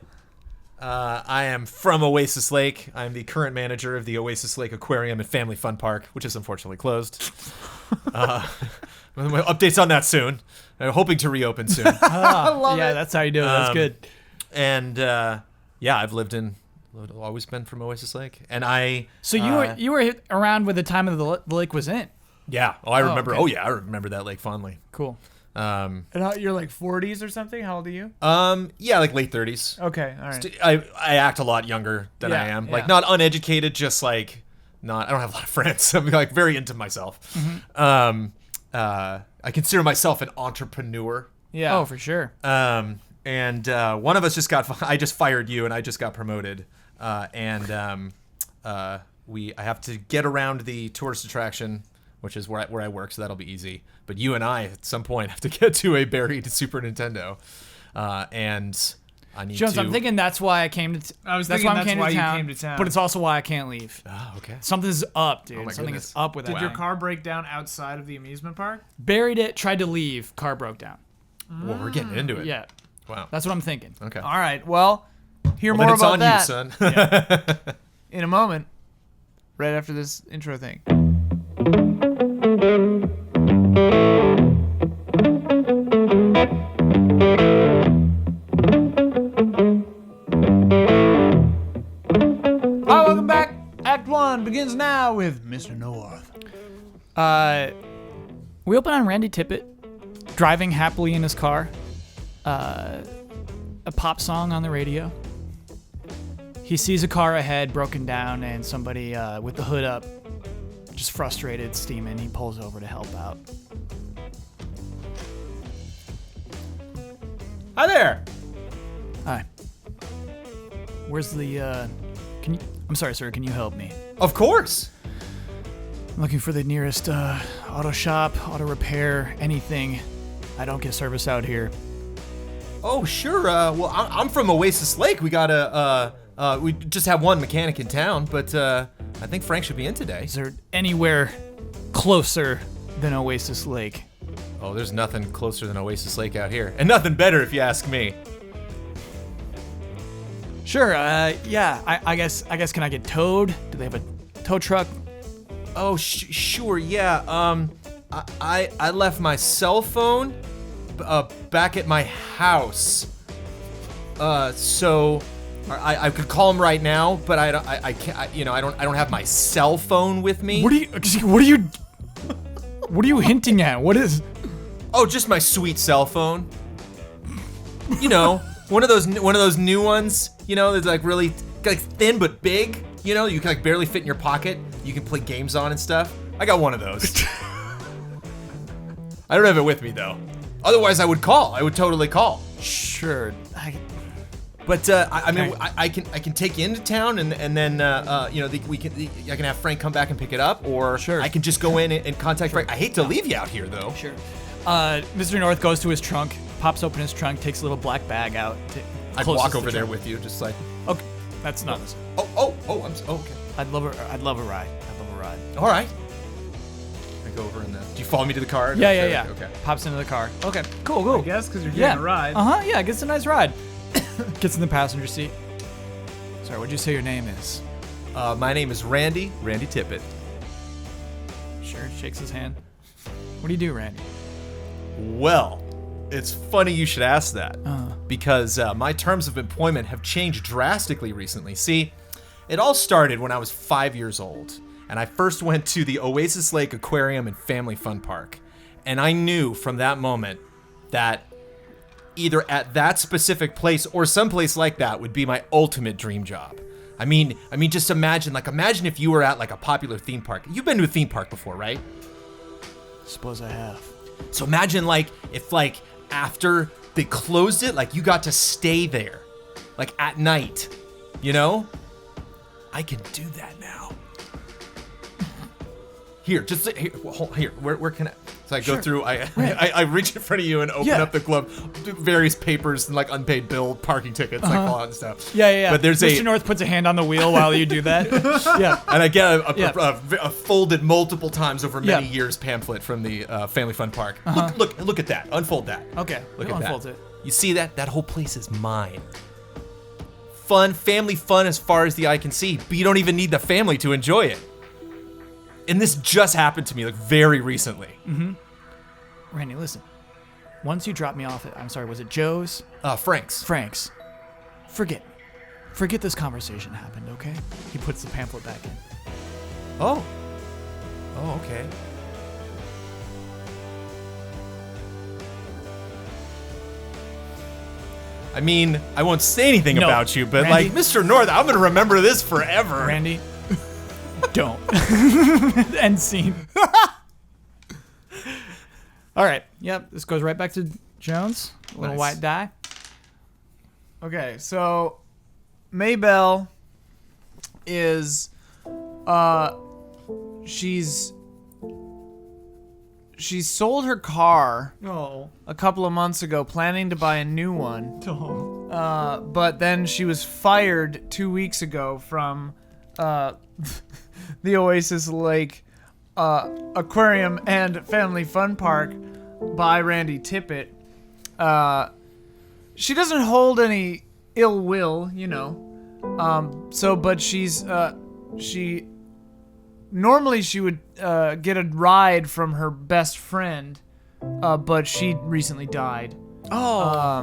I am from Oasis Lake. I'm the current manager of the Oasis Lake Aquarium and Family Fun Park, which is unfortunately closed. Updates on that soon. I'm hoping to reopen soon. Yeah, that's how you do it. That's good. And yeah, I've always been from Oasis Lake, and I. So you were around when the time of the lake was in. Yeah. Oh, I remember. okay. Oh, yeah, I remember that lake fondly. Cool. And you're like 40s or something? How old are you? Yeah, like late 30s. Okay, all right. I act a lot younger than I am. Yeah. Like not uneducated, just like not. I don't have a lot of friends. I'm like very into myself. Mm-hmm. I consider myself an entrepreneur. Yeah. Oh, for sure. And one of us I just fired you, and I just got promoted. I have to get around the tourist attraction, which is where I work, so that'll be easy. But you and I, at some point, have to get to a buried Super Nintendo, and I need Jones, to. I'm thinking that's why I came to. I was that's thinking why, that's why you you came to town. But it's also why I can't leave. Oh, okay. Something's up, dude. Oh my Something goodness. is up with that. Did your thing. car break down outside of the amusement park? Buried it, tried to leave, car broke down. Well, we're getting into it. Yeah, Wow. that's what I'm thinking. Okay. All right. Well, hear Well, more then about it's on that you, son. in a moment, right after this intro thing. Hi, welcome back. Act 1 begins now with Mr. North. We open on Randy Tippett driving happily in his car. A pop song on the radio. He sees a car ahead broken down and somebody with the hood up, just frustrated, steaming. He pulls over to help out. Hi there. Hi. Where's the I'm sorry, sir, can you help me? Of course. I'm looking for the nearest auto shop, auto repair, anything. I don't get service out here. Oh, sure. Well, I'm from Oasis Lake. We got we just have one mechanic in town, but I think Frank should be in today. Is there anywhere closer than Oasis Lake? Oh, there's nothing closer than Oasis Lake out here, and nothing better if you ask me. Sure, yeah, I guess can I get towed? Do they have a tow truck? Oh, sure, yeah. I left my cell phone back at my house. So I could call him right now, but I can't. I don't have my cell phone with me. What are you hinting at? What is? Oh, just my sweet cell phone. You know, one of those new ones. You know, that's like really like thin but big. You know, you can like barely fit in your pocket. You can play games on and stuff. I got one of those. I don't have it with me though. Otherwise, I would call. I would totally call. Sure. But I can take you into town and then I can have Frank come back and pick it up, or Sure. I can just go in and contact Frank. I hate to leave you out here though. Sure. Mr. North goes to his trunk, pops open his trunk, takes a little black bag out. I'd walk over there with you, just like. Okay, that's not this. Okay. I'd love a ride. All right. I go over and do you follow me to the car? Yeah. Okay. Pops into the car. Okay, cool. I guess because you're getting a ride. Yeah, gets a nice ride. Gets in the passenger seat. Sorry, what'd you say your name is? My name is Randy Tippett. Sure, shakes his hand. What do you do, Randy? Well, it's funny you should ask that, because my terms of employment have changed drastically recently. See, it all started when I was 5 years old, and I first went to the Oasis Lake Aquarium and Family Fun Park, and I knew from that moment that either at that specific place or someplace like that would be my ultimate dream job. I mean, just imagine if you were at like a popular theme park. You've been to a theme park before, right? Suppose I have. So imagine if after they closed it, you got to stay there, at night, you know? I can do that now. Here, where can I? So I go through, I reach in front of you and open up the glove, various papers and unpaid bill, parking tickets, all that stuff. Yeah. But there's Mr. North puts a hand on the wheel while you do that. Yeah. And I get a folded multiple times over many years pamphlet from the Family Fun Park. Look at that. Unfold that. Okay. Look at unfold that. it. You see that? That whole place is mine. Fun, family fun as far as the eye can see, but you don't even need the family to enjoy it. And this just happened to me very recently. Mm-hmm. Randy, listen. Once you drop me off at, I'm sorry, was it Joe's? Frank's. Forget this conversation happened, okay? He puts the pamphlet back in. Oh, okay. I mean, I won't say anything No. about you, but Randy? like, Mr. North, I'm gonna remember this forever. Randy, don't. End scene. All right. Yep. This goes right back to Jones. A little Nice. white die. Okay, so Maybelle is she's sold her car Oh. a couple of months ago, planning to buy a new one. Oh. But then she was fired 2 weeks ago from the Oasis Lake Aquarium and Family Fun Park by Randy Tippett. She doesn't hold any ill will, you know. But she normally she would get a ride from her best friend, but she recently died. Oh.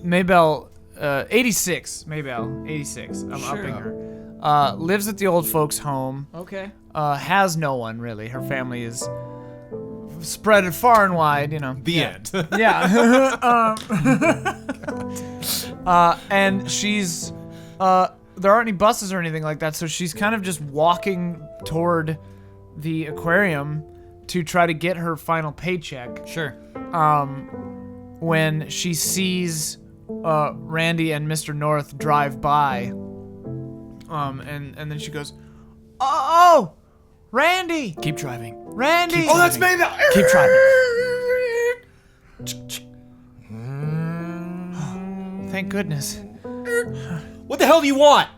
Maybelle, 86. Maybelle, 86. I'm Sure. upping her. Lives at the old folks' home. Okay. Has no one really. Her family is spread far and wide, you know. The end. Yeah. And she's there aren't any buses or anything like that, so she's kind of just walking toward the aquarium to try to get her final paycheck. Sure. When she sees Randy and Mr. North drive by, and then she goes, "Oh, Randy, Keep driving. Randy!" Keep driving. Keep driving. Thank goodness, What the hell do you want?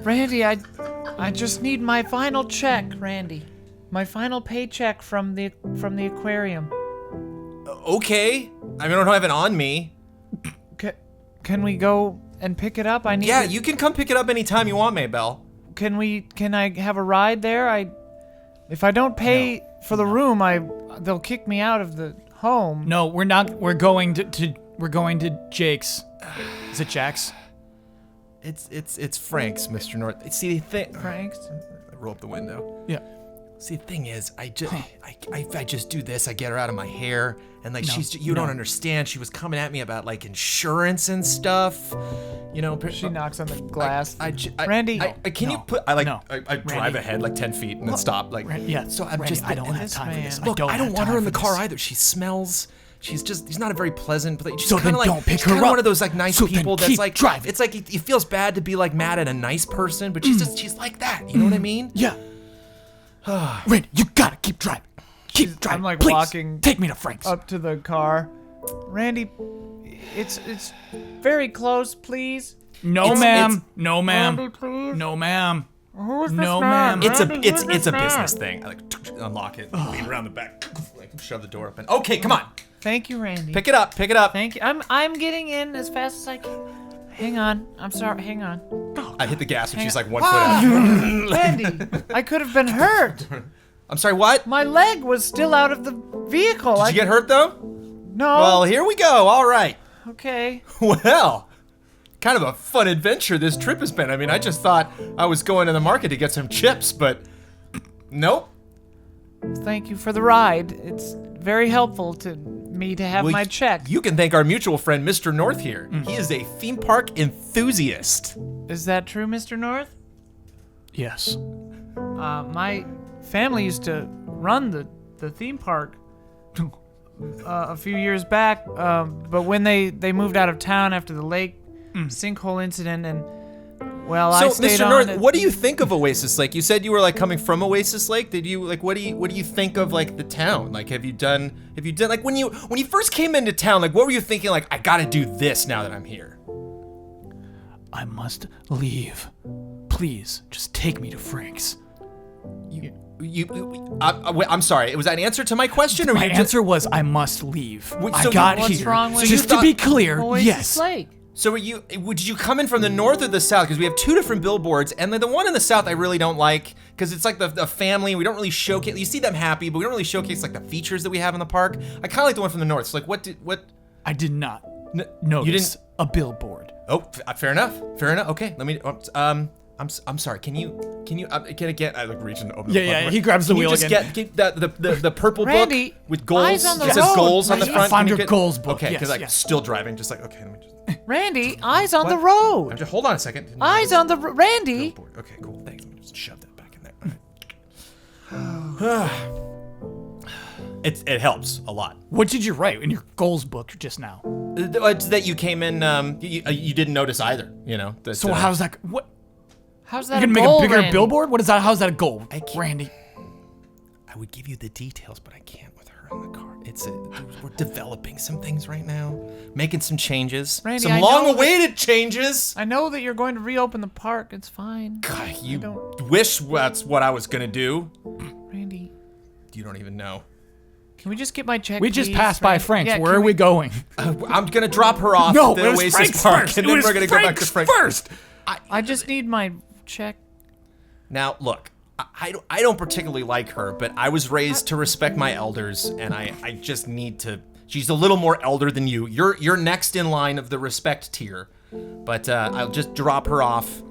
Randy. I just need my final check, Randy. My final paycheck from the aquarium. Okay. I mean, I don't have it on me. Can we go and pick it up? I need. Yeah, it. you can come pick it up anytime you want, Maybelle. Can I have a ride there? If I don't pay for the room, they'll kick me out of the home. No, we're not. We're going to Jake's. Is it Jack's? It's Frank's, Mr. North. See, the thing. Frank's? I roll up the window. Yeah. See, the thing is, I just do this. I get her out of my hair, and like you don't understand. She was coming at me about like insurance and stuff. You know, She knocks on the glass. Randy, Randy. can you No. put? I drive Randy. ahead like 10 feet and then stop. Like, Yeah. So I'm Randy, just. I don't and have this time for this. man- Look, I don't have want her time in the for car this. either. She smells. She's not a very pleasant. But she's So kind then of like don't pick she's her kinda up. one of those like nice So then people that's keep like driving. it's like it feels bad to be like mad at a nice person, but she's like that. You know what I mean? Yeah. Randy, you gotta keep driving. Keep driving. I'm like Please, walking Take me to Frank's. up to the car. Randy, it's very close, please. No, ma'am. No, ma'am. Randy, please. No, ma'am. Who is this No, man? ma'am. It's a Randy, who's it's a this man? business thing. I like unlock it, lean around the back, like shove the door open. Okay, come on, Thank you, Randy. pick it up, pick it up. Thank you. I'm getting in as fast as I can. Hang on. I'm sorry. Hang on. I hit the gas and she's on. like 1 foot out. Randy, I could have been hurt. I'm sorry, what? My leg was still out of the vehicle. Did you get hurt though? No. Well, here we go. All right. Okay. Well, kind of a fun adventure this trip has been. I mean, I just thought I was going to the market to get some chips, but nope. Thank you for the ride. It's very helpful to me to have Well, my check. You can thank our mutual friend, Mr. North here. He is a theme park enthusiast. Is that true, Mr. North? Yes. My family used to run the theme park a few years back, but when they moved out of town after the lake sinkhole incident, and well, I So, stayed Mr. on. North, what do you think of Oasis Lake? You said you were like coming from Oasis Lake. Did you like what do you think of like the town? Like have you done like when you first came into town, like what were you thinking like I got to do this now that I'm here? I must leave. Please, just take me to Frank's. I'm sorry. Was that an answer to my question or My you just answer was I must leave. Wait, I so got what's here. wrong with Just you to be thought- clear, Oasis yes. Lake. So did you come in from the north or the south? Because we have two different billboards, and the one in the south I really don't like because it's like the family. We don't really showcase. You see them happy, but we don't really showcase like the features that we have in the park. I kind of like the one from the north. So like what? I did not You notice didn't. a billboard. Oh, fair enough. Fair enough. Okay, let me. I'm sorry. Can I get? I like reaching to open. Yeah, the yeah. book. He grabs the Can you wheel just again. Get the purple Randy, book with goals. eyes on the It says road. goals on the Yes, front. find Can you your goals book. Okay, Yes, because I'm yes. still driving. Just like okay, let me just. Randy, eyes on the What? road. Just hold on a second. Eyes on the Randy. Billboard. Okay, cool. Thanks. Let me just shove that back in there. It helps a lot. What did you write in your goals book just now? It's that you came in. You didn't notice either. You know. That, So how's that? What? How's You that gonna a make goal, a bigger Randy? billboard? What is that? How's that a goal, can't- Randy? I would give you the details, but I can't with her in the car. We're developing some things right now, making some changes, Randy, some I know long-awaited changes. I know that you're going to reopen the park. It's fine. God, you don't- wish that's what I was gonna do. Randy, You don't even know. can we just get my check? We just please, passed by Randy? Frank's. Yeah, Where can are we going? I'm gonna drop her off No, at the it was Oasis Frank's Park, first. and It then was we're gonna go back to Frank's Frank first. I just need my check. Now, look, I don't particularly like her, but I was raised to respect my elders, and I just need to. She's a little more elder than you. You're next in line of the respect tier, but I'll just drop her off.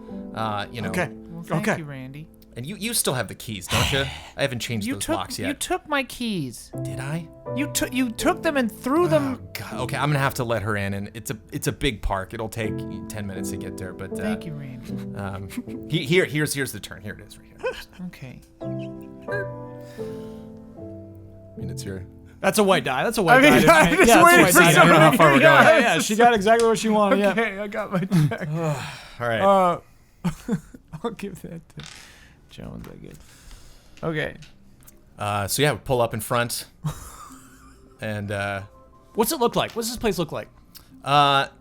You know. Okay. Well, thank Okay. you, Randy. And you still have the keys, don't you? I haven't changed You those took locks yet. you took my keys. Did I? You took them and threw them. Oh God. Okay, I'm gonna have to let her in, and it's a big park. It'll take 10 minutes to get there, but Thank you, Randy. here's the turn. Here it is, right here. Okay. I mean, it's your. That's a white die. That's a white I die. mean, I just yeah, waited that's for a white die. somebody I don't know how far to- we're going. yeah, Yeah, she got exactly what she wanted. Yeah. Okay, I got my check. All right. I'll give that to Jones, I guess. Okay. So yeah, we pull up in front, and What's it look like? What's this place look like?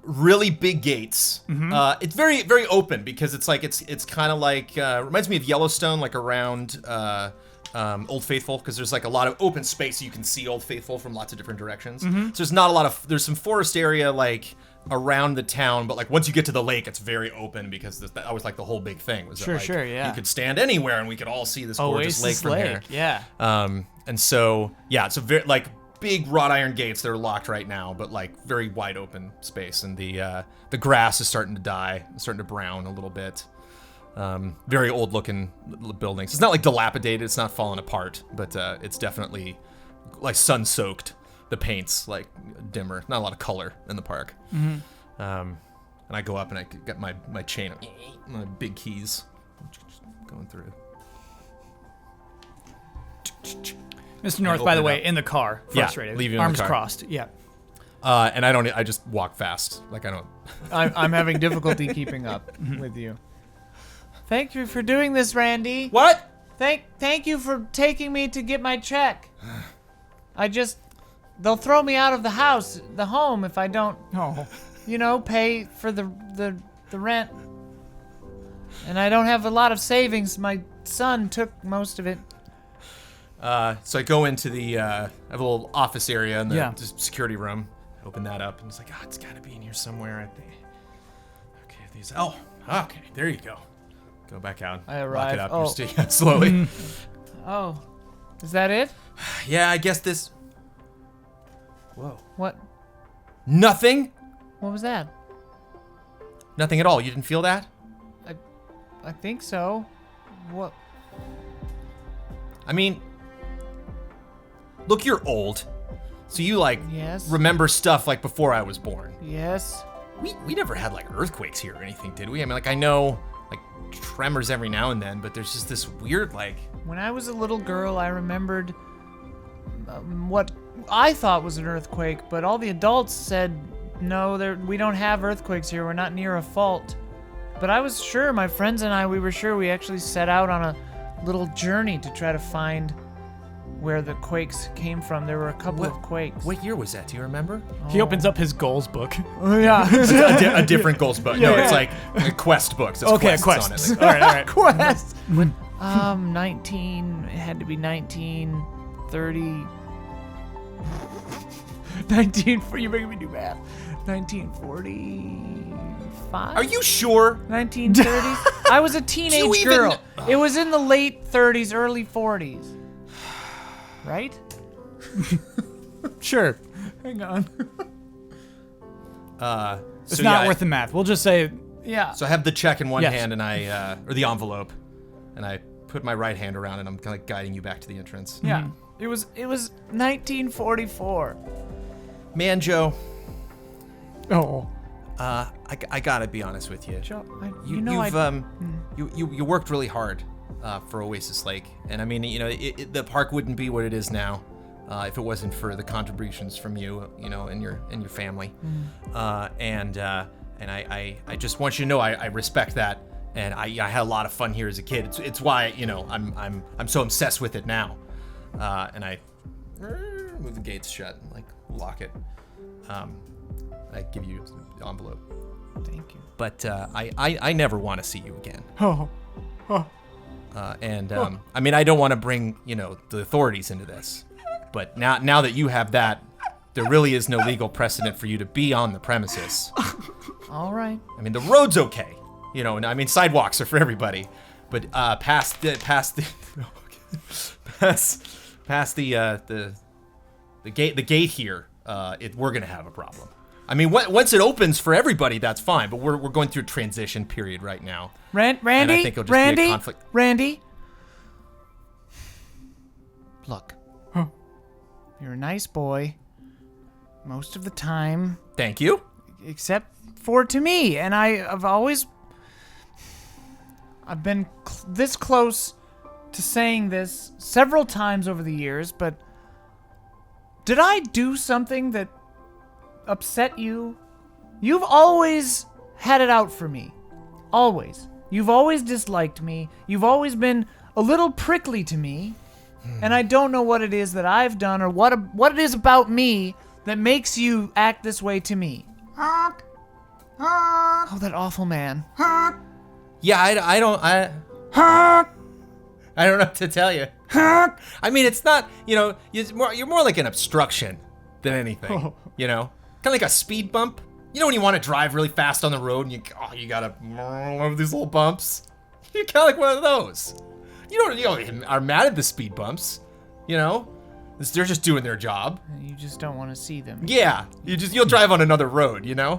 really big gates. Mm-hmm. It's very very open because it's kind of like reminds me of Yellowstone, like around Old Faithful, because there's like a lot of open space so you can see Old Faithful from lots of different directions. Mm-hmm. So there's not a lot of there's some forest area like around the town, but like once you get to the lake, it's very open because that was like the whole big thing. Was Sure, that, like, sure, yeah. You could stand anywhere and we could all see this gorgeous lake Oasis from here. yeah. And so yeah, it's a very like big wrought iron gates. They're locked right now, but like very wide open space, and the grass is starting to die, it's starting to brown a little bit. Very old looking buildings. It's not like dilapidated, it's not falling apart, but it's definitely like sun soaked. The paint's like dimmer, not a lot of color in the park. And I go up and I get my chain, my big keys, just going through. Mr. North, open by the it way, up. in the car, Yeah, frustrated, leave you in the arms car. crossed. Yeah. And I just walk fast, like I don't. I'm having difficulty keeping up with you. Thank you for doing this, Randy. What? Thank you for taking me to get my check. They'll throw me out of the home, if I don't, pay for the rent. And I don't have a lot of savings. My son took most of it. So I go into the I have a little office area in the Yeah. security room. I open that up and it's like, it's gotta be in here somewhere. I think. Okay, these. Oh, okay, there you go. Go back out. I Lock arrive. it up. Oh. You're still slowly. Oh, is that it? Yeah, I guess this. Whoa. What? Nothing. What was that? Nothing at all. You didn't feel that? I think so. What? I mean, look, you're old, so you like Yes. remember stuff like before I was born. Yes. We never had like earthquakes here or anything, did we? I mean, like I know like tremors every now and then, but there's just this weird like. When I was a little girl, I remembered what I thought was an earthquake, but all the adults said, no, we don't have earthquakes here. We're not near a fault. But I was sure, my friends and I, we were sure. We actually set out on a little journey to try to find where the quakes came from. There were a couple of quakes. What year was that? Do you remember? He opens up his goals book. Oh, yeah. a different goals book. No, it's like a quest book. So Okay, quests on it. quests. Like, All right. Quest. 19, it had to be 1930. you're making me do math. 1945? are you sure? 1930s? I was a teenage You even girl. It was in the late 30s, early 40s. Right? Sure. Hang on. It's not worth the math. We'll just say Yeah. So I have the check in one Yes. hand and or the envelope, and I put my right hand around and I'm kind of guiding you back to the entrance. Yeah. It was 1944. Man, Joe, Oh. I gotta be honest with you. Joe, You worked really hard for Oasis Lake, and I mean, the park wouldn't be what it is now if it wasn't for the contributions from you, and your family. And I just want you to know I respect that, and I had a lot of fun here as a kid. It's why I'm so obsessed with it now. And I move the gates shut, and, lock it. I give you the envelope. Thank you. But I never want to see you again. Oh. I mean, I don't want to bring, the authorities into this. But now that you have that, there really is no legal precedent for you to be on the premises. All right. I mean, the road's okay. And I mean, sidewalks are for everybody. But past the gate here, we're gonna have a problem. I mean, once it opens for everybody, that's fine. But we're going through a transition period right now. Randy, and I think it'll just be a conflict. Randy. Look. You're a nice boy. Most of the time. Thank you. Except for to me, and I've been this close to saying this several times over the years, but did I do something that upset you? You've always had it out for me. Always. You've always disliked me. You've always been a little prickly to me. And I don't know what it is that I've done or what it is about me that makes you act this way to me. Oh, that awful man. Yeah, I don't know what to tell you. I mean, it's not, you're more like an obstruction than anything. Kind of like a speed bump. When you want to drive really fast on the road and you gotta over these little bumps. You're kind of like one of those. You are mad at the speed bumps. They're just doing their job. You just don't want to see them. Yeah, you'll drive on another road. Okay.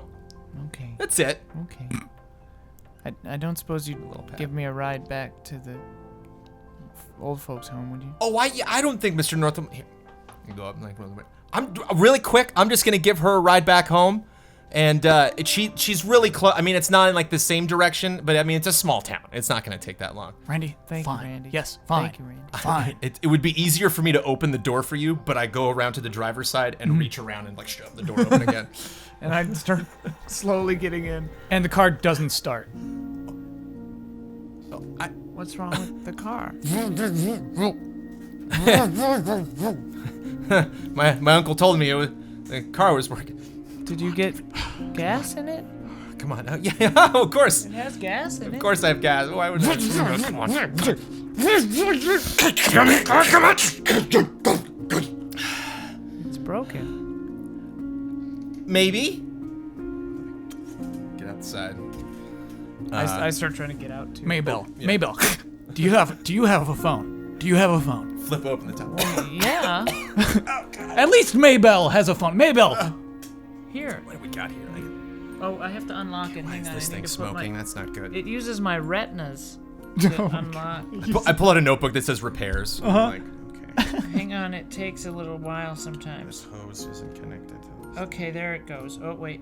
That's it. Okay. I don't suppose you'd give me a ride back to the old folks' home, would you? Oh, I don't think Mr. Northam. Here, you go up and I'm really quick. I'm just gonna give her a ride back home, and she's really close. I mean, it's not in the same direction, but I mean, it's a small town. It's not gonna take that long. Randy, Thank fine. you, Randy. Yes, fine. Thank you, Randy. Fine. It would be easier for me to open the door for you, but I go around to the driver's side and reach around and shove the door open again. And I start slowly getting in. And the car doesn't start. What's wrong with the car? My uncle told me the car was working. Did you get gas in it? Come on, yeah, of course. It has gas in it. Of course I have gas. Why would I? Come on. It's broken. Maybe. Get outside. I start trying to get out too. Maybell. yeah. Maybell. Do you have a phone? Do you have a phone? Flip open the top. Yeah. At least Maybell has a phone. Maybell. Here. What do we got here? Oh, I have to unlock it. Hang on. This I need thing's to put smoking. That's not good. It uses my retinas to unlock. I pull out a notebook that says repairs. I'm okay. Hang on. It takes a little while sometimes. This hose isn't connected to this. Okay, there it goes. Oh, wait.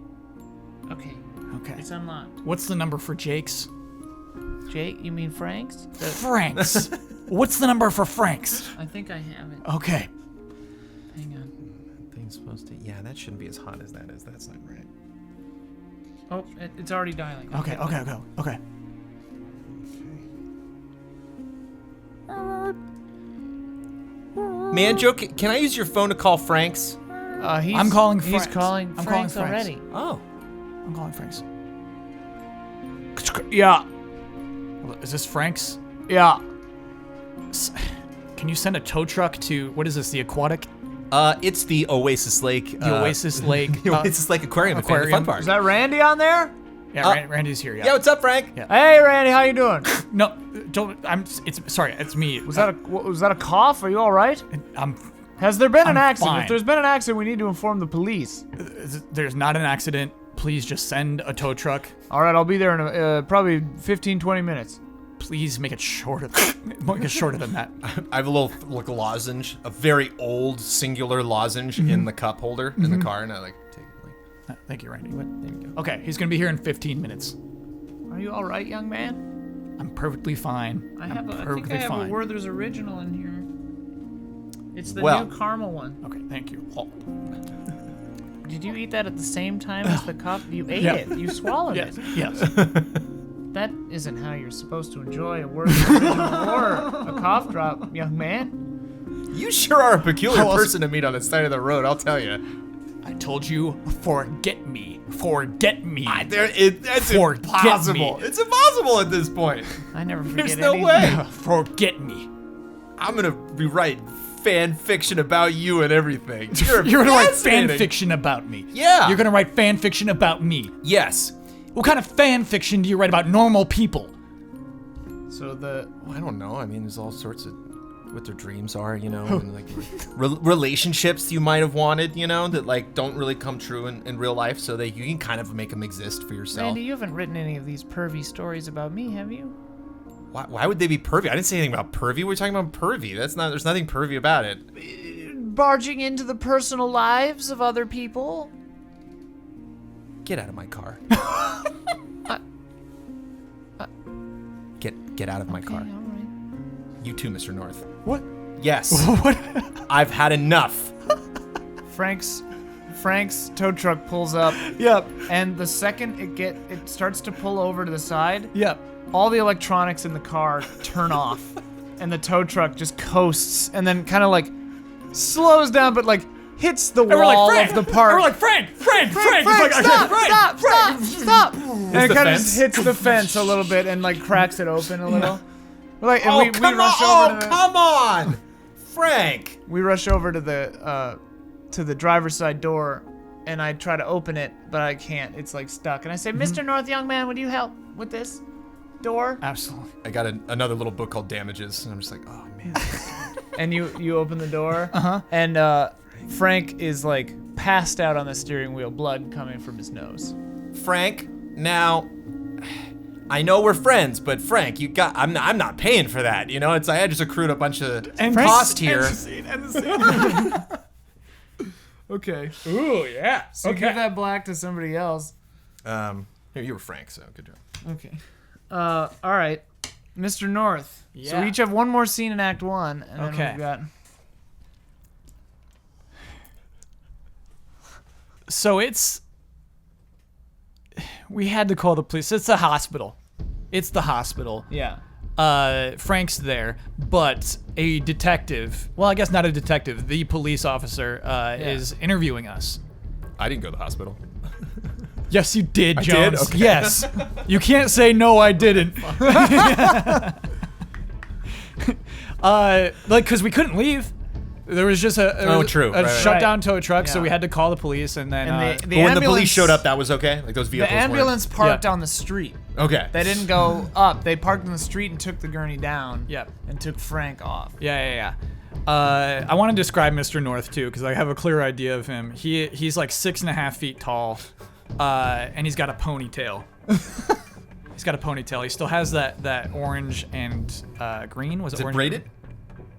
Okay. Okay. It's unlocked. What's the number for Jake's? Jake, you mean Frank's? Frank's. What's the number for Frank's? I think I have it. Okay. Hang on. That thing's supposed to. Yeah, that shouldn't be as hot as that is. That's not right. Oh, it's already dialing. Okay. Man, Joe, can I use your phone to call Frank's? I'm calling He's Frank's. calling I'm Frank's calling Frank's. already. Oh. I'm calling Frank's. Yeah. Is this Frank's? Yeah. Can you send a tow truck to, what is this, the aquatic? It's the Oasis Lake. The Oasis Lake. The Oasis Lake Aquarium. Aquarium. Fun park. Is that Randy on there? Yeah, Randy's here. Yeah. Yeah, what's up, Frank? Yeah. Hey, Randy, how you doing? No, don't. It's me. Was that a cough? Are you all right? Has there been an I'm accident? fine. If there's been an accident, we need to inform the police. There's not an accident. please just send a tow truck. All right, I'll be there in probably 15, 20 minutes. Please make it shorter. Make it shorter than that. I have a little like lozenge, a very old singular lozenge in the cup holder in the car, and I like take it. Like, Thank you, Randy. there you go. Okay, he's gonna be here in 15 minutes. Are you all right, young man? I'm perfectly fine. I think perfectly I have fine. a Werther's original in here. It's the new caramel one. Okay, thank you. Oh. Did you eat that at the same time as the cup? You ate Yeah. it. You swallowed Yes, it. yes. That isn't how you're supposed to enjoy a Werther's original or a cough drop, young man. You sure are a peculiar How else- person to meet on the side of the road, I'll tell you. I told you, forget me. Forget me. That's Forget impossible. me. It's impossible at this point. I never forget There's no anything. way. Forget me. I'm gonna be writing fan fiction about you and everything. You're gonna write fan fascinating. fiction about me. Yeah. You're gonna write fan fiction about me. Yes. What kind of fan fiction do you write about normal people? So the Well, I don't know. I mean, there's all sorts of what their dreams are, you know, and like relationships you might have wanted, you know, that like don't really come true in real life, so that you can kind of make them exist for yourself. Randy, you haven't written any of these pervy stories about me, have you? Why would they be pervy? I didn't say anything about pervy. We're talking about pervy. There's nothing pervy about it. Barging into the personal lives of other people. Get out of my car. Get out of my car. Okay, all right. You too, Mr. North. What? Yes. What? I've had enough. Frank's tow truck pulls up, Yep. and the second it starts to pull over to the side, Yep. all the electronics in the car turn off, and the tow truck just coasts, and then kind of like slows down, but like hits the And we're wall like, of Frank. the park. And we're like, Frank. Frank, It's like, okay, stop, Frank, stop. And it the kind of fence? just hits the fence a little bit and like cracks it open a little. We're like, and Oh, we come rush on. over to the, Come on. Frank. we rush over to the driver's side door, and I try to open it, but I can't. It's like stuck. And I say, Mr. North, young man, would you help with this door? Absolutely. I got another little book called Damages, and I'm just like, oh, man. And you open the door, and Frank is like passed out on the steering wheel, blood coming from his nose. Frank, now, I know we're friends, but Frank, I'm not paying for that, you know? I just accrued a bunch of cost here. Okay. Ooh, yeah. So give that black to somebody else. Here, you were Frank, so good job. Okay. All right. Mr. North. So Yeah. we each have one more scene in Act 1, and then Okay. we've got... So we had to call the police. It's the hospital. It's the hospital. Yeah. Frank's there, but a detective, well, I guess not a detective, the police officer is interviewing us. I didn't go to the hospital. Yes, you did, did? Jones. Okay. Yes. You can't say no, I didn't. Because we couldn't leave. There was just a true. a Right. shutdown tow truck, so Yeah. we had to call the police, and then And uh, the But when the ambulance, police showed up, that was okay? Like those the vehicles ambulance parked Yeah. on the street. Okay. They didn't go up. They parked on the street and took the gurney down. Yep. And took Frank off. Yeah. I want to describe Mr. North too, because I have a clear idea of him. He's like 6.5 feet tall, and he's got a ponytail. He's got a ponytail. He still has that orange and green. Was it Is it orange? braided?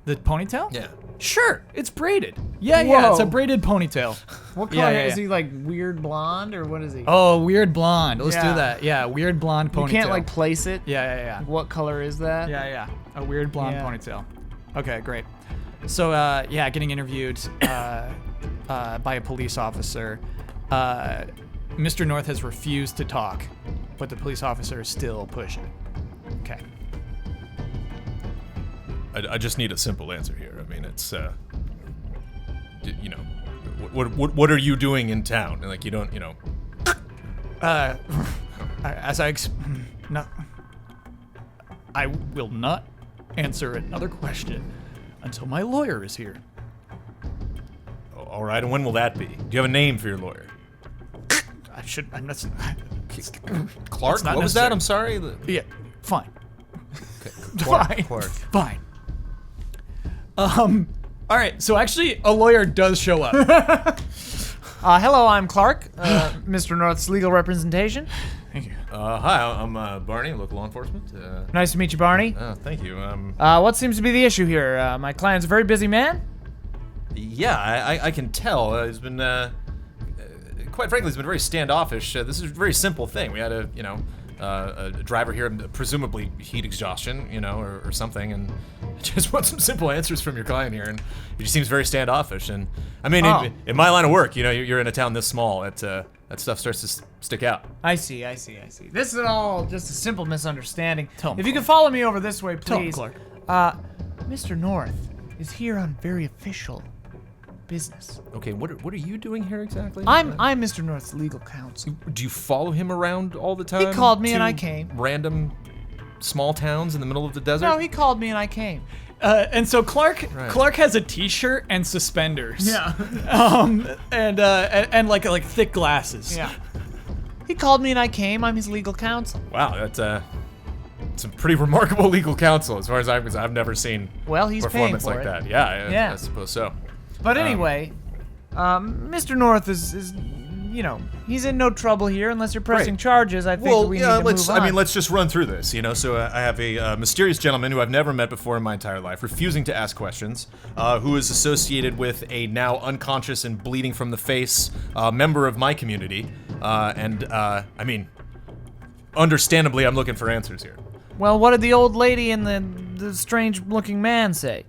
The ponytail? Yeah. Sure, it's braided. Yeah, it's a Whoa. braided ponytail. What Yeah, color yeah, is yeah. he? Like weird blonde or what is he? Oh, weird blonde. Let's Yeah. do that. Yeah, weird blonde ponytail. you can't like place it. Yeah. What color is that? Yeah. A weird blonde Yeah. ponytail. Okay, great. So, getting interviewed by a police officer. Mr. North has refused to talk, but the police officer is still pushing. Okay. I just need a simple answer here. I mean, it's, what are you doing in town? And like, you don't, No. I will not answer another question until my lawyer is here. all right, and when will that be? Do you have a name for your lawyer? I'm not. Clark? It's not What was that? necessary. I'm sorry. Yeah, fine. Clark. Fine. All right. So actually, a lawyer does show up. Hello, I'm Clark, Mr. North's legal representation. Thank you. Hi, I'm Barney, local law enforcement. Nice to meet you, Barney. Thank you. What seems to be the issue here? My client's a very busy man. Yeah, I can tell. He's been, quite frankly, he's been very standoffish. This is a very simple thing. We had a driver here, presumably heat exhaustion, or something, and I just want some simple answers from your client here, and he just seems very standoffish. And I mean, in my line of work, you're in a town this small, that stuff starts to stick out. I see. This is all just a simple misunderstanding. Tell him, if you could follow me over this way, please. Tell him, Clark. Mr. North is here on very official business. Okay, what are you doing here exactly? I'm Mr. North's legal counsel. Do you follow him around all the time? He called me and to I came. Random small towns in the middle of the desert? No, he called me and I came. And so Clark Right. Clark has a t-shirt and suspenders. Yeah. And like thick glasses. Yeah. He called me and I came. I'm his legal counsel. Wow, that's some pretty remarkable legal counsel as far as I'm concerned. I've never seen Well, he's paying performance for like it. that. Yeah, Yeah. I suppose so. But anyway, Mr. North is he's in no trouble here unless you're pressing Right. charges. I think Well, we yeah, need to move on. let's just run through this, So I have a mysterious gentleman who I've never met before in my entire life, refusing to ask questions, who is associated with a now unconscious and bleeding from the face member of my community, I mean, understandably, I'm looking for answers here. Well, what did the old lady and the strange-looking man say?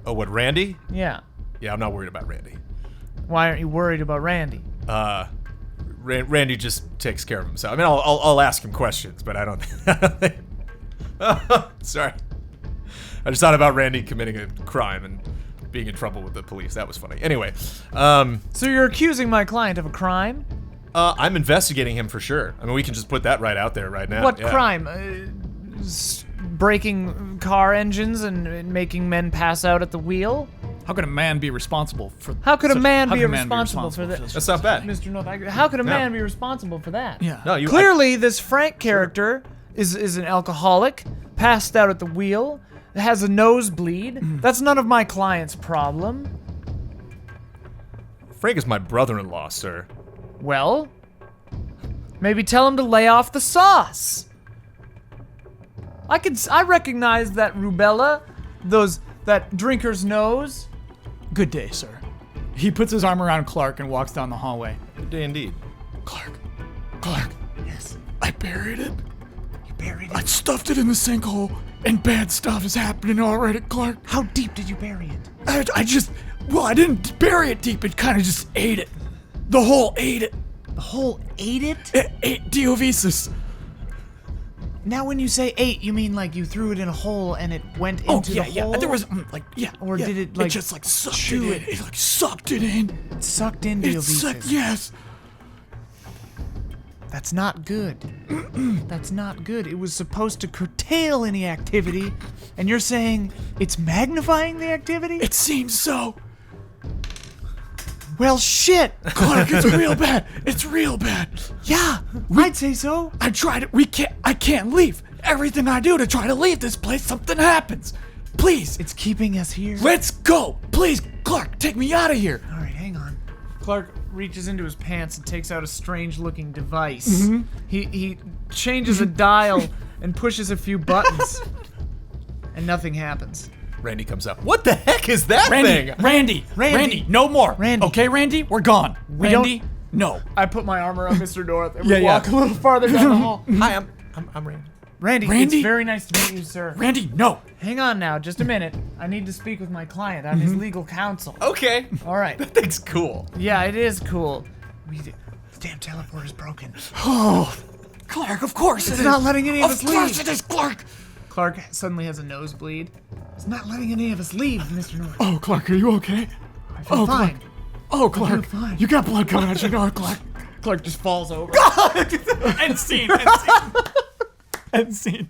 Oh, what, Randy? Yeah. Yeah, I'm not worried about Randy. Why aren't you worried about Randy? Randy just takes care of himself. I mean, I'll ask him questions, but I don't think. Sorry. I just thought about Randy committing a crime and being in trouble with the police. That was funny. Anyway, So you're accusing my client of a crime? I'm investigating him for sure. I mean, we can just put that right out there right now. What Yeah. crime? Breaking car engines and making men pass out at the wheel? How could a man be responsible for? How could a man be be responsible for that? That's not bad. Mr. North, how could a man be responsible for that? Yeah. No, you Clearly, this Frank character is an alcoholic, passed out at the wheel, has a nosebleed. That's none of my client's problem. Frank is my brother-in-law, sir. Well, maybe tell him to lay off the sauce. I recognize that rubella, that drinker's nose. Good day, sir. He puts his arm around Clark and walks down the hallway. Good day indeed. Clark. Yes. I buried it. You buried I it. stuffed it in the sinkhole, and bad stuff is happening already, Clark. How deep did you bury it? I didn't bury it deep. It kind of just ate it. The hole ate it. The hole ate it? It ate Diovisus. Now, when you say ate, you mean like you threw it in a hole and it went into the hole? There was Or did it, like, it just like sucked chew it in. it? It like sucked it in. It sucked in It Diovisus. sucked. Yes. That's not good. That's not good. It was supposed to curtail any activity, and you're saying it's magnifying the activity? It seems so. Well, shit. Clark, it's real bad. It's real bad. Yeah, I'd say so. I tried it. I can't leave. Everything I do to try to leave this place, something happens. Please, It's keeping us here. let's go. Please, Clark, take me out of here. All right, hang on. Clark reaches into his pants and takes out a strange-looking device. He changes a dial and pushes a few buttons, and nothing happens. Randy comes up. What the heck is that thing? Randy, no more. Randy. Okay, Randy, we're gone. Randy, no. I put my arm around Mr. North and Yeah, we walk yeah. a little farther down the hall. Hi, I'm Randy. Randy, Randy? it's very nice to meet you, sir. Randy, no. Hang on now, just a minute. I need to speak with my client. I'm his legal counsel. Okay. All right. That thing's cool. Yeah, it is cool. The damn teleporter's broken. Oh, Clark, of course It's not letting any of us Of course leave. it is, Clark. Clark suddenly has a nosebleed. It's not letting any of us leave, Mr. North. Oh, Clark, are you okay? I feel fine. Oh, Clark, fine. you got blood coming out your nose, Clark. Clark just falls over. End scene. End scene.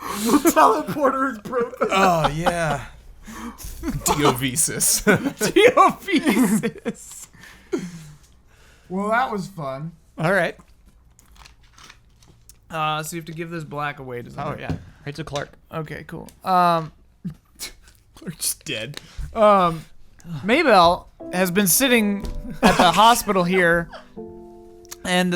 Teleporter is broken. Oh, yeah. Diovisus. Diovisus. Well, that was fun. All right. So you have to give this black away to somebody. Oh, yeah. Right to Clark. Okay, cool. Clark's dead. Maybell, has been sitting at the hospital here, and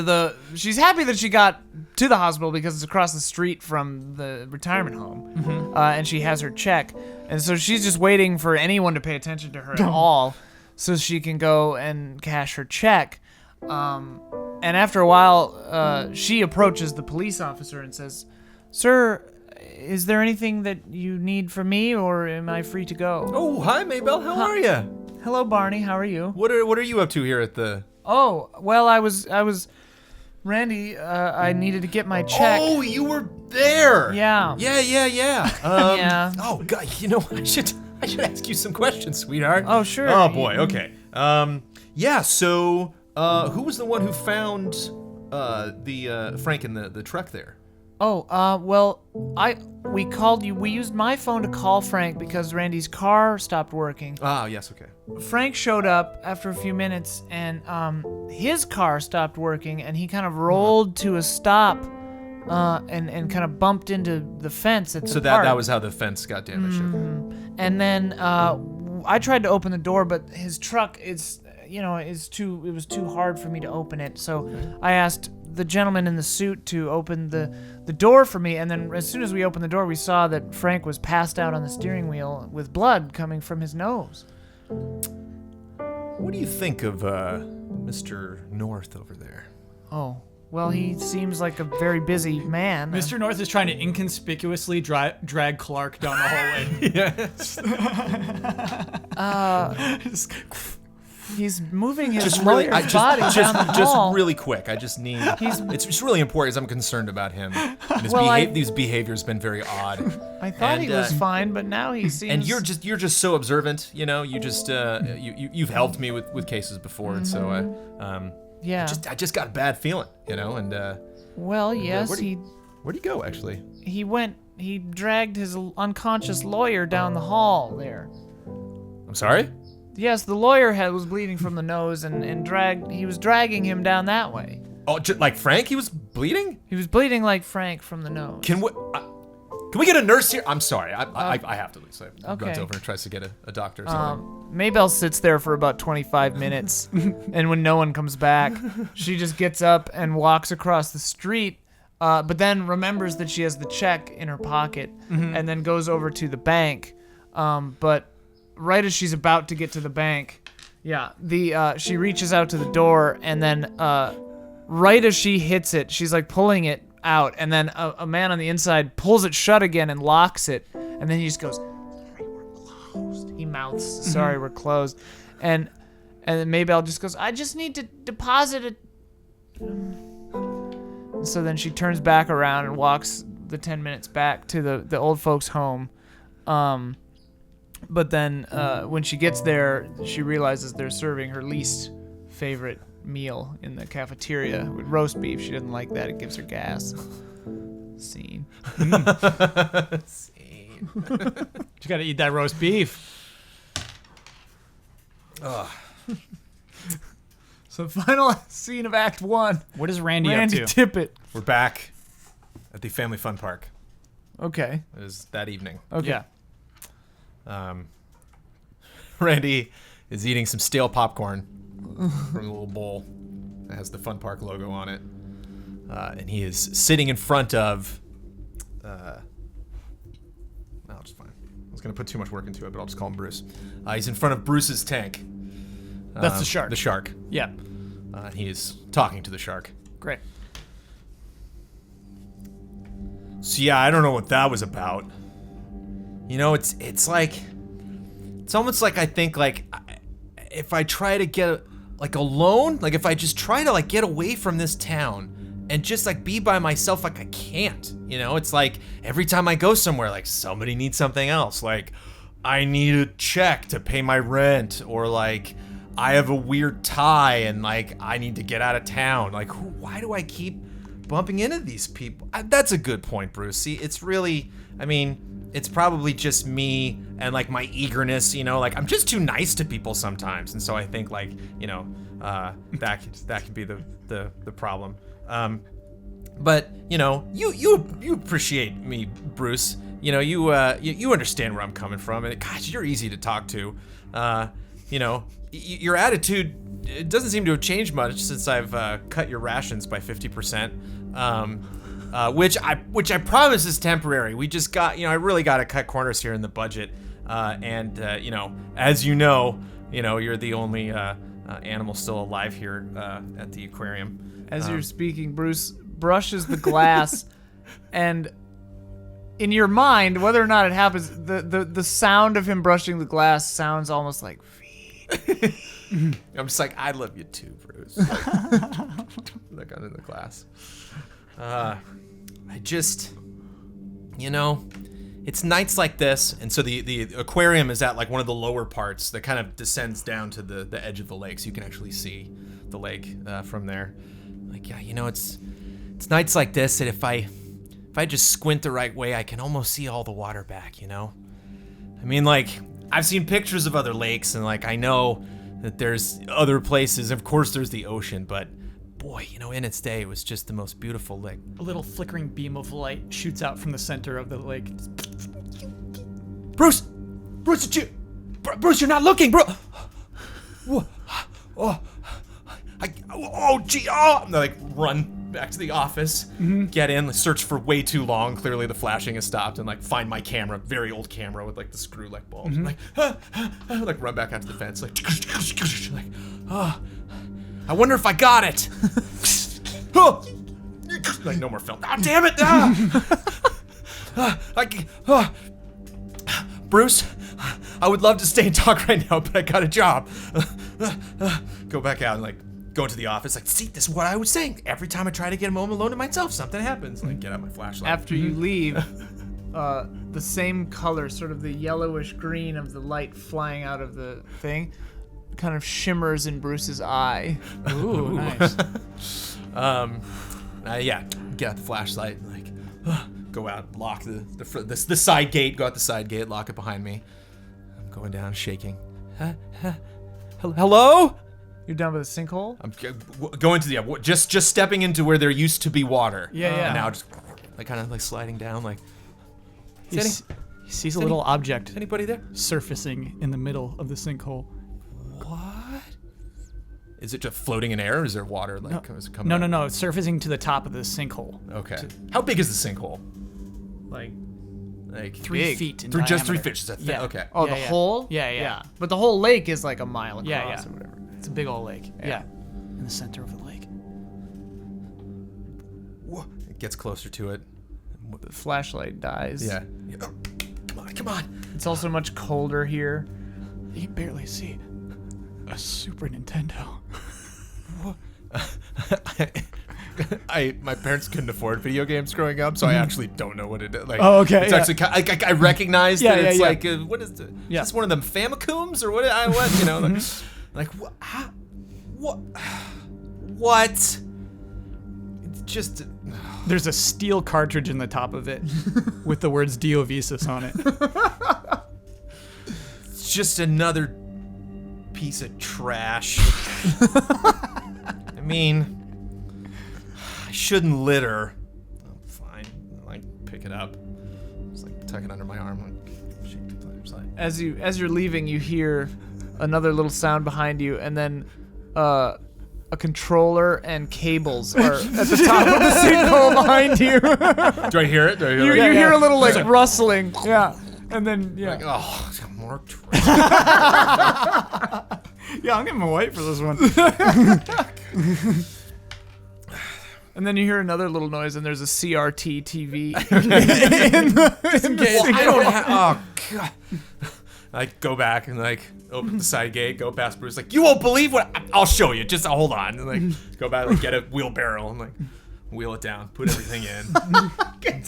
she's happy that she got to the hospital because it's across the street from the retirement home, and she has her check, and so she's just waiting for anyone to pay attention to her at all, so she can go and cash her check. And after a while, she approaches the police officer and says, "Sir, is there anything that you need from me, or am I free to go?" Oh, hi, Maybell. How are you? Hello, Barney. How are you? What are you up to here at the... Oh, well, I was Randy, I needed to get my check. Oh, you were there. Yeah. Yeah. Yeah. Oh, God, I should ask you some questions, sweetheart. Oh, sure. Oh, boy, okay. Yeah, so, who was the one who found, the Frank in the truck there? Oh, well, we called you. We used my phone to call Frank because Randy's car stopped working. Ah, yes, okay. Frank showed up after a few minutes, and his car stopped working, and he kind of rolled to a stop, and kind of bumped into the fence at the So park. that was how the fence got damaged. And then I tried to open the door, but his truck it was too hard for me to open it. So I asked the gentleman in the suit to open the door for me, and then as soon as we opened the door, we saw that Frank was passed out on the steering wheel with blood coming from his nose. What do you think of Mr. North over there? Oh, well, he seems like a very busy man. Mr. North is trying to inconspicuously drag Clark down the hallway. Yes. He's moving his Just really, lawyer's body down the hall. just really quick. I just need. It's just really important, as I'm concerned about him. And his Well, these behavior's been very odd. I thought he was fine, but now he seems. And you're just so observant. You just you've helped me with cases before, and so yeah. I just got a bad feeling, and Well, yes, where'd he go actually? he dragged his unconscious lawyer down the hall there. I'm sorry. Yes, the lawyer was bleeding from the nose, and he was dragging him down that way. Oh, like Frank? He was bleeding? He was bleeding like Frank from the nose. Can we get a nurse here? I'm sorry. I have to leave. So Okay. runs over and tries to get a doctor or something. Maybell sits there for about 25 minutes, and when no one comes back, she just gets up and walks across the street, but then remembers that she has the check in her pocket, and then goes over to the bank, but right as she's about to get to the bank, she reaches out to the door, and then right as she hits it, she's like pulling it out, and then a man on the inside pulls it shut again and locks it, and then he just goes, "Sorry, we're closed." He mouths, "Sorry, we're closed," and then Maybell just goes, "I just need to deposit it." So then she turns back around and walks the 10 minutes back to the old folks' home. But then when she gets there, she realizes they're serving her least favorite meal in the cafeteria with roast beef. She doesn't like that. It gives her gas. Scene. Scene. You gotta eat that roast beef. So the final scene of Act 1. What is Randy Randy up to? Tippett. We're back at the Family Fun Park. Okay. It is that evening. Okay. Yeah. Randy is eating some stale popcorn from a little bowl that has the Fun Park logo on it. And he is sitting in front of... no, it's fine. I was going to put too much work into it, but I'll just call him Bruce. He's in front of Bruce's tank. That's the shark. The shark. Yeah. He is talking to the shark. Great. So yeah, I don't know what that was about. It's like... It's almost like I think, like, if I try to get, like, alone, like, if I just try to, like, get away from this town and just, like, be by myself, like, I can't, It's like, every time I go somewhere, like, somebody needs something else. Like, I need a check to pay my rent, or, like, I have a weird tie and, like, I need to get out of town. Like, why do I keep bumping into these people? That's a good point, Bruce. See, it's really, it's probably just me and, like, my eagerness, like, I'm just too nice to people sometimes, and so I think, like, that could be the problem. But you appreciate me, Bruce. You understand where I'm coming from, and gosh, you're easy to talk to. your attitude, it doesn't seem to have changed much since I've cut your rations by 50%. Which I promise is temporary. We just got, I really got to cut corners here in the budget. As you're the only animal still alive here at the aquarium. As you're speaking, Bruce brushes the glass, and in your mind, whether or not it happens, the sound of him brushing the glass sounds almost like feed. I'm just like, I love you too, Bruce. Like under the glass. It's nights like this, and so the aquarium is at like one of the lower parts that kind of descends down to the edge of the lake, so you can actually see the lake from there. Like, it's nights like this that if I just squint the right way, I can almost see all the water back, I mean, like, I've seen pictures of other lakes, and like I know that there's other places. Of course, there's the ocean, but boy, in its day, it was just the most beautiful lake. A little flickering beam of light shoots out from the center of the lake. Bruce, it's you. Bruce, you're not looking, bro. I'm like run back to the office, get in, search for way too long. Clearly, the flashing has stopped, and like find my camera, very old camera with like the screw like bulbs. Like run back out to the fence, like I wonder if I got it. Like no more film. Oh, damn it! Bruce, I would love to stay and talk right now, but I got a job. Go back out and like go into the office. Like, see, this is what I was saying. Every time I try to get a moment alone to myself, something happens. Like, get out my flashlight. After you leave, the same color, sort of the yellowish green of the light flying out of the thing, kind of shimmers in Bruce's eye. Ooh, nice. Get out the flashlight, like, go out, lock the side gate, go out the side gate, lock it behind me. I'm going down, shaking. Hello? You're down by the sinkhole? I'm going to just stepping into where there used to be water. Yeah. And now just like kind of like sliding down, like. He sees a little object. Anybody there? Surfacing in the middle of the sinkhole. What? Is it just floating in air, or is there water? Like, is it coming up? No. It's surfacing to the top of the sinkhole. Okay. How big is the sinkhole? Like 3 feet in Just 3 diameter. feet. Yeah. Okay. Oh, Yeah, the yeah. hole? Yeah. But the whole lake is like a mile across Yeah. or whatever. It's a big old lake. Yeah. In the center of the lake. Whoa. It gets closer to it. The flashlight dies. Yeah. Come on. It's also much colder here. You can barely see a Super Nintendo. My parents couldn't afford video games growing up, so I actually don't know what it is. Like, Oh, okay, It's yeah. actually I recognize that it's yeah. like what is it? Yeah. Is this one of them Famicooms or what? Like what? What? It's just. There's a steel cartridge in the top of it with the words Diovisus on it. It's just another piece of trash. I mean, I shouldn't litter. Oh, fine. I like pick it up. Just like tuck it under my arm and shake it to the other side. As you're leaving, you hear another little sound behind you, and then a controller and cables are at the top of the sinkhole behind you. Do I hear it? You hear a little like rustling. Yeah. And then Like, oh, more trash. Yeah, I'm getting white for this one. And then you hear another little noise, and there's a CRT TV. I don't have. Oh god. I go back and like open the side gate, go past Bruce, like, you won't believe what I'll show you. Just hold on. And like go back, like get a wheelbarrow and like wheel it down, put everything in,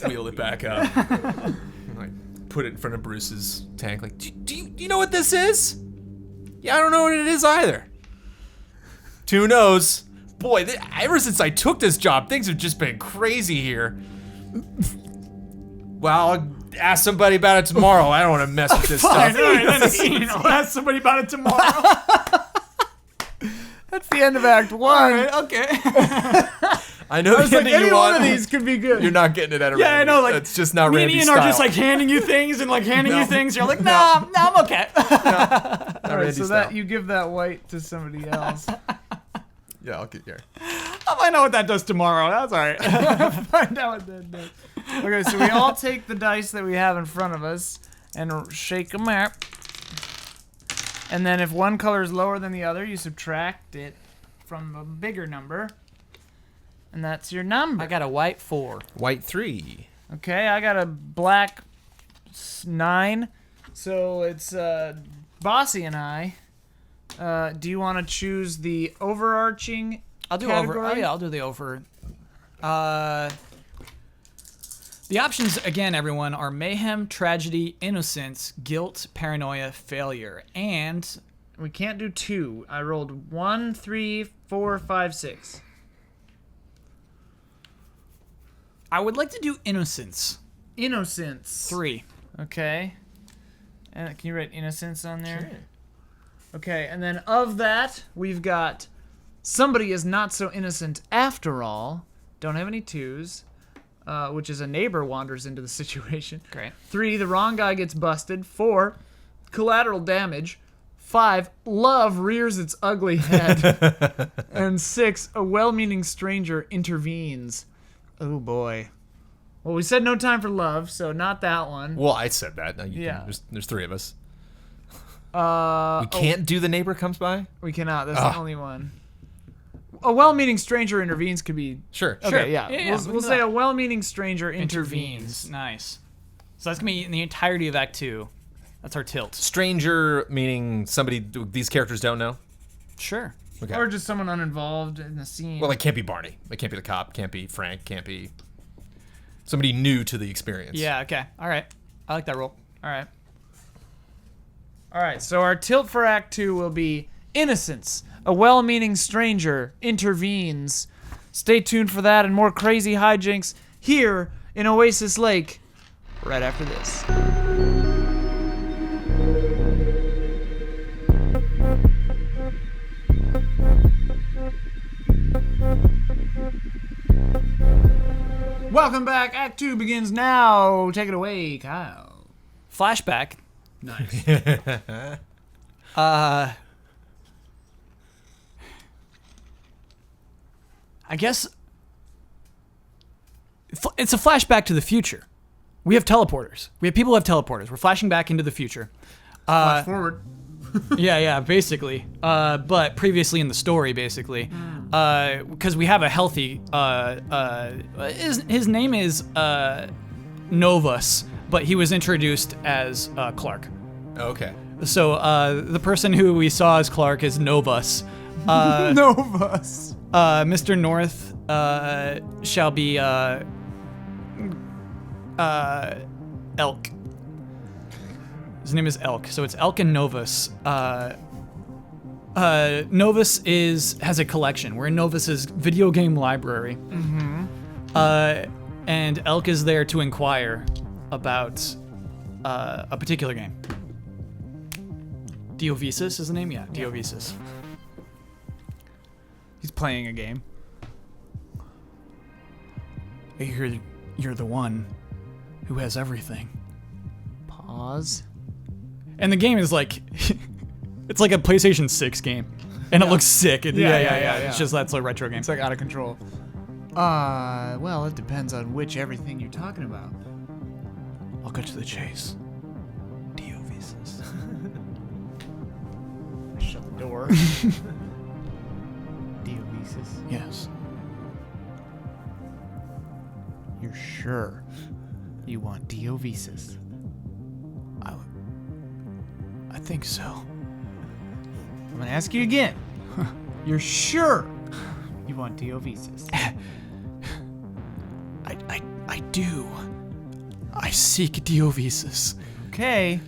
wheel it back up, and, like put it in front of Bruce's tank. Like, do you know what this is? Yeah, I don't know what it is either. Who knows? Boy, ever since I took this job, things have just been crazy here. Well, I'll ask somebody about it tomorrow. I don't want to mess with this stuff. I'll ask somebody about it tomorrow. That's the end of Act 1. Okay. I know I was the like, ending any you one want. of these could be good. You're not getting it at a Yeah, I know, like, it's just not Me and Randy's Ian style. are just like handing you things and like handing you things. You're like, nah, I'm okay. Not right, Randy so style. that you give that white to somebody else. Yeah, I'll get here. I'll find out what that does tomorrow. That's all right. Find out what that does. Okay, so we all take the dice that we have in front of us and shake them up. And then if one color is lower than the other, you subtract it from a bigger number. And that's your number. I got a white 4. White 3. Okay, I got a black 9. So it's Bossy and I. Do you want to choose the overarching I'll do category? over. Oh yeah, I'll do the over. The options again, everyone, are mayhem, tragedy, innocence, guilt, paranoia, failure, and We can't do 2. I rolled 1, 3, 4, 5, 6. I would like to do innocence. Innocence. 3. Okay. And can you write innocence on there? Sure. Okay, and then of that, we've got somebody is not so innocent after all. Don't have any 2s, which is a neighbor wanders into the situation. Great. 3, the wrong guy gets busted. 4, collateral damage. 5, love rears its ugly head. And 6, a well-meaning stranger intervenes. Oh boy. Well, we said no time for love, so not that one. Well, I said that. No, you Yeah. can, there's 3 of us. We We can't do the neighbor comes by? We cannot. That's the only one. A well-meaning stranger intervenes could be... Sure. Okay, yeah. Yeah, We'll, we we'll can do say that. a well-meaning stranger intervenes. Nice. So that's going to be in the entirety of Act 2. That's our tilt. Stranger meaning somebody these characters don't know? Sure. Okay. Or just someone uninvolved in the scene. Well, it can't be Barney. It can't be the cop. Can't be Frank. Can't be somebody new to the experience. Yeah, okay. All right. I like that roll. All right. All right, so our tilt for Act 2 will be innocence. A well-meaning stranger intervenes. Stay tuned for that and more crazy hijinks here in Oasis Lake right after this. Welcome back. Act 2 begins now. Take it away, Kyle. Flashback. Nice. I guess it's a flashback to the future. We have teleporters. We have people who have teleporters. We're flashing back into the future. Flash forward. Yeah, basically. But previously in the story, basically, because we have a healthy. His name is Novus, but he was introduced as Clark. Okay. So the person who we saw as Clark is Novus. Novus. Mr. North shall be Elk. His name is Elk, so it's Elk and Novus. Novus has a collection. We're in Novus's video game library. Mm-hmm. And Elk is there to inquire about a particular game. Diovisus is the name? Yeah, Diovisus. He's playing a game. I hear you're the one who has everything. Pause. And the game is like, it's like a PlayStation 6 game. And it looks sick. Yeah. It's just, that's a retro game. It's like out of control. Well, it depends on which everything you're talking about. I'll cut to the chase. Diovisus. Shut the door. Diovisus. Yes. You're sure you want Diovisus? I think so. I'm gonna ask you again. You're sure you want Diovisus? I do. I seek Diovisus. Okay,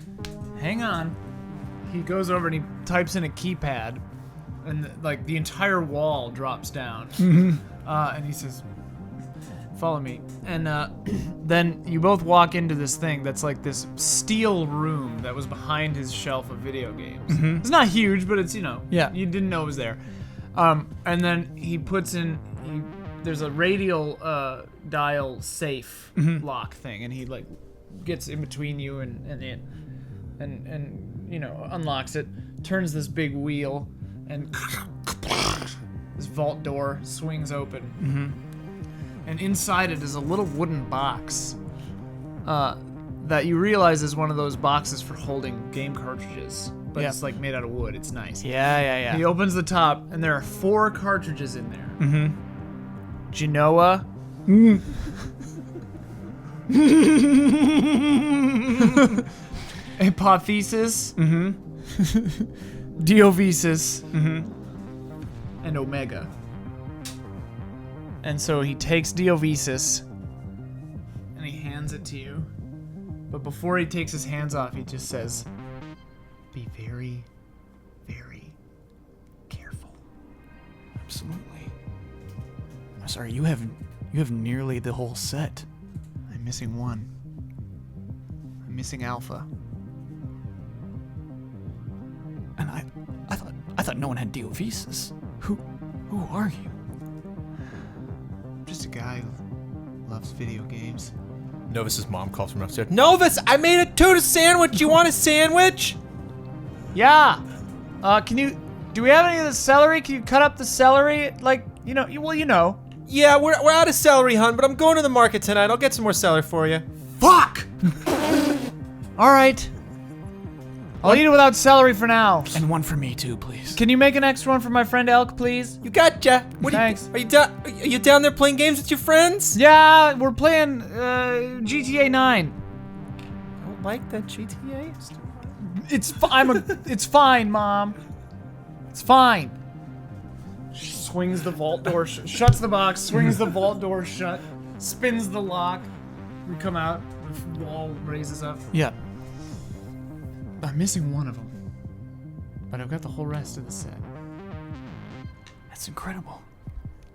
hang on. He goes over and he types in a keypad, and like the entire wall drops down. And he says, "Follow me." And then you both walk into this thing that's like this steel room that was behind his shelf of video games. It's not huge, but it's Yeah. you didn't know it was there. And then he puts in there's a radial dial safe lock thing, and he like gets in between you and it. and unlocks it, turns this big wheel, and this vault door swings open. Mm-hmm. And inside it is a little wooden box that you realize is one of those boxes for holding game cartridges. But it's like made out of wood. It's nice. Yeah. He opens the top, and there are 4 cartridges in there. Mm-hmm. Genoa. Apothesis. Mm-hmm. Diovisis. Mm-hmm. And Omega. And so he takes Diovisis, and he hands it to you. But before he takes his hands off, he just says, "Be very, very careful." Absolutely. I'm sorry, you have nearly the whole set. I'm missing one. I'm missing Alpha. And I thought no one had Diovisis. Who are you? I'm just a guy who loves video games. Novus's mom calls from upstairs. Novus, I made a tuna sandwich. You want a sandwich? Yeah. Do we have any of the celery? Can you cut up the celery? Yeah, we're out of celery, hun, but I'm going to the market tonight. I'll get some more celery for you. Fuck! All right. I'll eat it without celery for now. And one for me too, please. Can you make an extra one for my friend Elk, please? You gotcha. Thanks. Are you down there playing games with your friends? Yeah, we're playing GTA 9. I don't like that GTA. It's fine, Mom. It's fine. She swings the vault door, shuts the box, swings the vault door shut, spins the lock. We come out, the wall raises up. Yeah. I'm missing one of them, but I've got the whole rest of the set. That's incredible.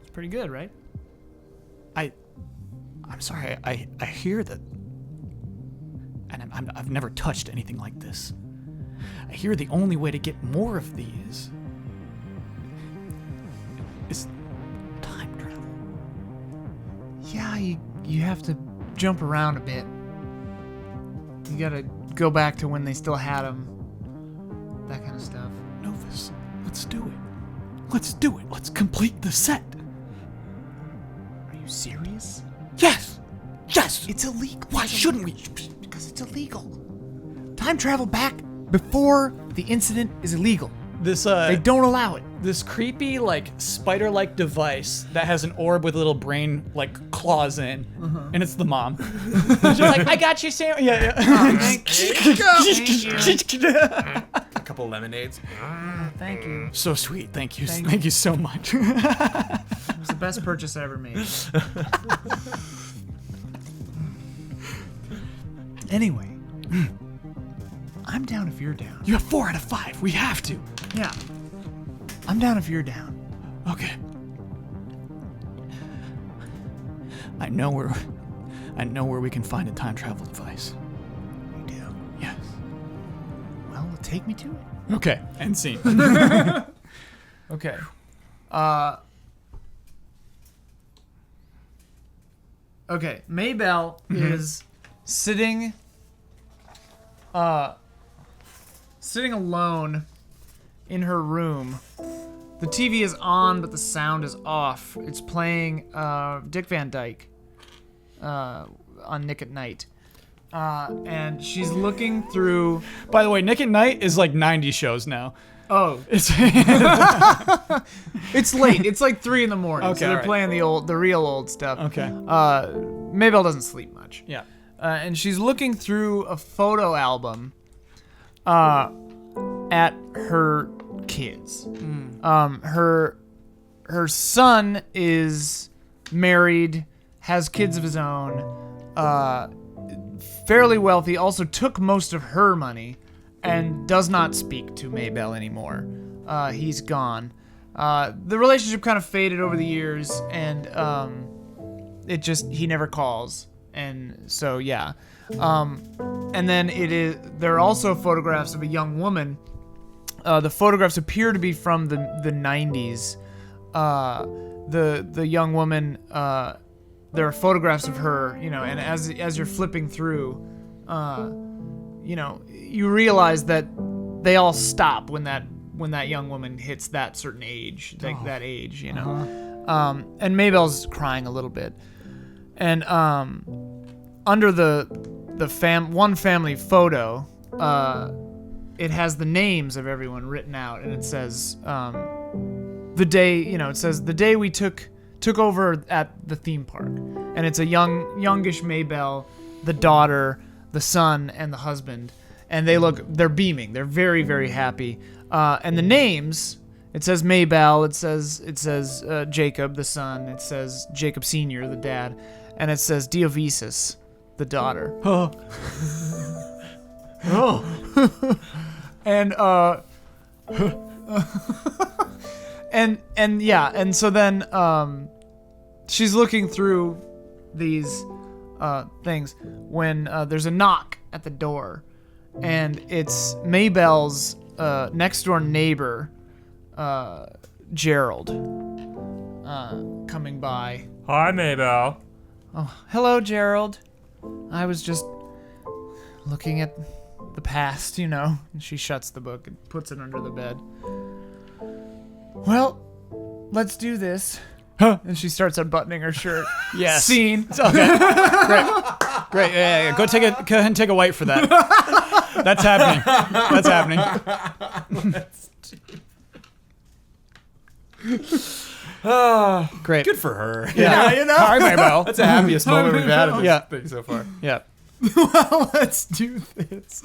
It's pretty good, right? I'm sorry, I hear that, and I've never touched anything like this. I hear the only way to get more of these is time travel. Yeah, you have to jump around a bit. You gotta go back to when they still had them. That kind of stuff. Novus, let's do it. Let's do it. Let's complete the set. Are you serious? Yes! Yes! It's illegal. Why shouldn't we? Because it's illegal. Time travel back before the incident is illegal. They don't allow it. This creepy, like, spider-like device that has an orb with little brain, like, claws in, and it's the mom. She's like, "I got you, Sam." Yeah. Thank you. A couple lemonades. Thank you. So sweet. Thank you. Thank Thank you so much. It was the best purchase I ever made. Anyway, I'm down if you're down. You have 4 out of 5. We have to. Yeah. I'm down if you're down. Okay. I know where we can find a time travel device. You do? Yes. Well, take me to it. Okay. End scene. Okay. Okay. Maybelle is sitting alone in her room. The TV is on, but the sound is off. It's playing Dick Van Dyke on Nick at Night. And she's looking through... By the way, Nick at Night is like 90 shows now. Oh. It's It's late. It's like 3 in the morning. Okay, so they're alright. playing the real old stuff. Okay. Maybelle doesn't sleep much. Yeah. And she's looking through a photo album at her kids. Her son is married, has kids of his own, fairly wealthy, also took most of her money, and does not speak to Maybelle anymore. He's gone. The relationship kind of faded over the years, and he never calls. And so, yeah. And then there are also photographs of a young woman. The photographs appear to be from the 90s. The young woman, there are photographs of her, and as you're flipping through, you realize that they all stop when that young woman hits that certain age, like that age, you know. And Maybelle's crying a little bit, and under the one family photo, it has the names of everyone written out, and it says the day, you know, it says the day we took over at the theme park, and it's a youngish Maybelle, the daughter, the son, and the husband, and they're beaming, they're very, very happy, and the names, it says Maybelle, it says Jacob, the son, it says Jacob Sr., the dad, and it says Diovisus, the daughter. Oh. And and so then she's looking through these things when there's a knock at the door, and it's Maybelle's next door neighbor, Gerald, coming by. Hi, Maybelle. Oh, hello, Gerald. I was just looking at the past, you know. And she shuts the book and puts it under the bed. Well, let's do this. Huh. And she starts unbuttoning her shirt. Yes. Scene. Okay. Great. Yeah. Go ahead and take a white for that. That's happening. That's happening. Great. Good for her. Yeah. You know? Hi, Maybelle. That's the happiest moment we've had in Yeah. this thing so far. Yeah. Well, let's do this.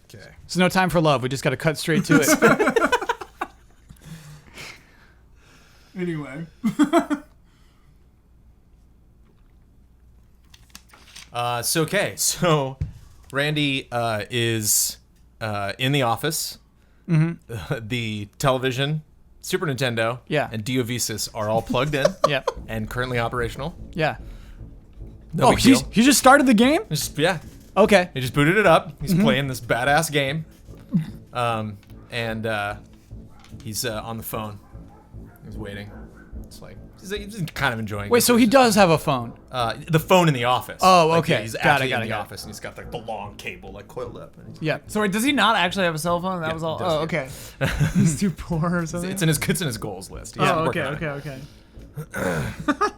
Okay. There's no time for love. We just got to cut straight to it. Anyway. So Randy is in the office. Mm-hmm. The television, Super Nintendo, Yeah. and Diovisus are all plugged in. Yeah. And currently operational. Yeah. No big deal. He just started the game? Yeah. Okay. He just booted it up. He's playing this badass game. And he's on the phone. He's waiting. It's like he's kind of enjoying. Wait, so he does have a phone? the phone in the office. Oh, Like, okay. yeah, he's Got it, actually got in it, the got it. office, and he's got like the long cable like coiled up. And Yeah. So wait, does he not actually have a cell phone? That was all. he does, Oh, yeah. okay. He's too poor or something. it's in his goals list. He's Oh, working okay, on it. okay.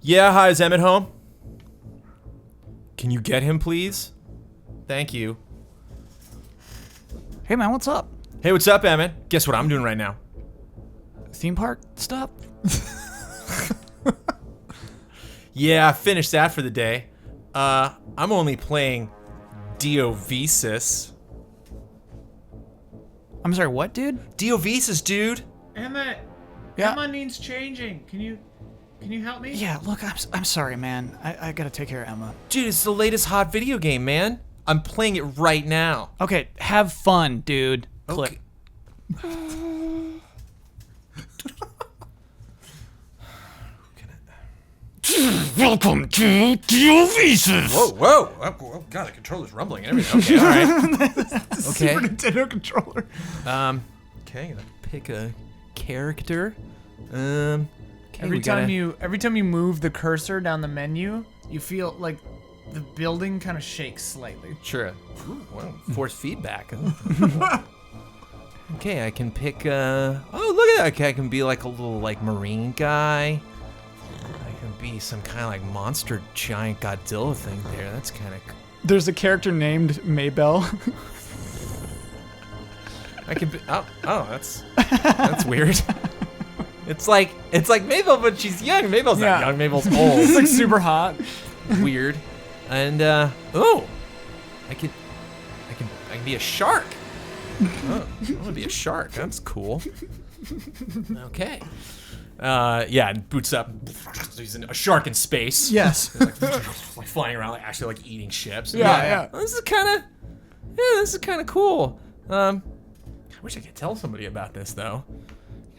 Yeah, hi, is Emmett home? Can you get him, please? Thank you. Hey, man, what's up? Hey, what's up, Emmett? Guess what I'm doing right now? Theme park stuff? Yeah, I finished that for the day. I'm only playing Diovisus. I'm sorry, what, dude? Diovisus, dude. Emma, Yeah. Emma needs changing. Can you help me? Yeah, look, I'm sorry, man. I gotta take care of Emma. Dude, it's the latest hot video game, man. I'm playing it right now. Okay, have fun, dude. Click. Welcome to Diovisus. Whoa. Oh, God, the controller's rumbling and everything. Okay, all right. Okay. Super Nintendo controller. Okay, gonna pick a character. Okay, Every time you move the cursor down the menu, you feel like the building kind of shakes slightly. Sure. Ooh, wow. Force feedback. Huh? Okay, I can pick. Oh, look at that. Okay, I can be like a little like marine guy. I can be some kind of like monster giant Godzilla thing there. That's kind of. There's a character named Maybelle. I could be. Oh, that's weird. It's like Mabel, but she's young. Mabel's Yeah. not young. Mabel's old. It's like super hot. Weird. And I can be a shark. Oh, I want to be a shark. That's cool. Okay. Yeah, and boots up. He's a shark in space. Yes. Like flying around, like actually like eating ships. Yeah. This is kind of cool. I wish I could tell somebody about this though.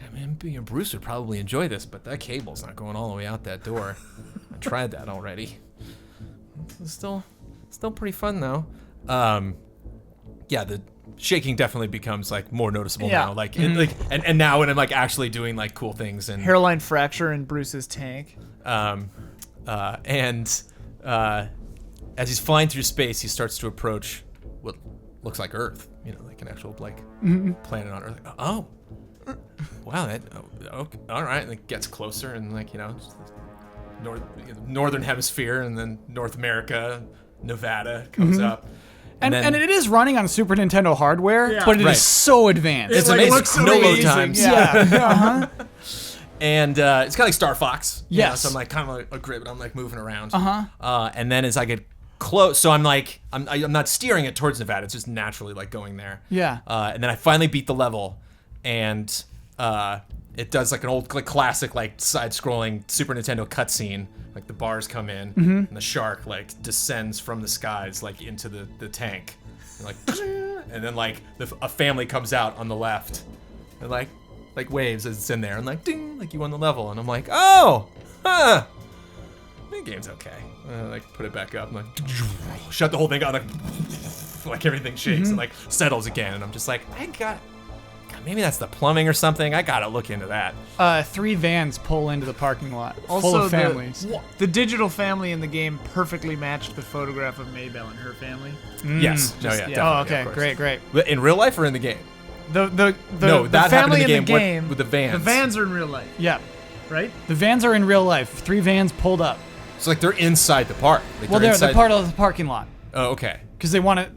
I mean, being a Bruce would probably enjoy this, but that cable's not going all the way out that door. I tried that already. It's still pretty fun though. Yeah, the shaking definitely becomes like more noticeable Yeah. now. Like, and now when I'm like actually doing like cool things and Hairline fracture in Bruce's tank. as he's flying through space, he starts to approach what looks like Earth, like an actual planet on Earth. Like, oh, wow, okay, all right. And it gets closer and just northern hemisphere, and then North America, Nevada comes up. And it is running on Super Nintendo hardware, but it is so advanced. It's like, amazing. looks No load amazing. times. Yeah. And it's kind of like Star Fox. Yes. So I'm like kind of like a grid, but I'm like moving around. And then as I get close, so I'm like, I'm not steering it towards Nevada. It's just naturally like going there. Yeah. And then I finally beat the level, and it does like an old classic like side-scrolling Super Nintendo cutscene. Like the Baars come in, and the shark like descends from the skies like into the tank, and then like a family comes out on the left, and like waves as it's in there, and like ding, like you won the level, and I'm like, oh, huh, the game's okay. And I like put it back up, and like shut the whole thing out, like everything shakes and like settles again, and I'm just like, God, maybe that's the plumbing or something. I gotta look into that. 3 vans pull into the parking lot, full Also, of families. the digital family in the game perfectly matched the photograph of Maybelle and her family. Yes. Oh yeah. Definitely, Oh, of okay, course. great. But in real life or in the game? The No, that happened family in the in the game. game With the vans. The vans are in real life, Yeah, right? the vans are in real life. 3 vans pulled up. So like they're inside the park. Like, Well, they're inside... part of the parking lot Oh, okay. because they want to.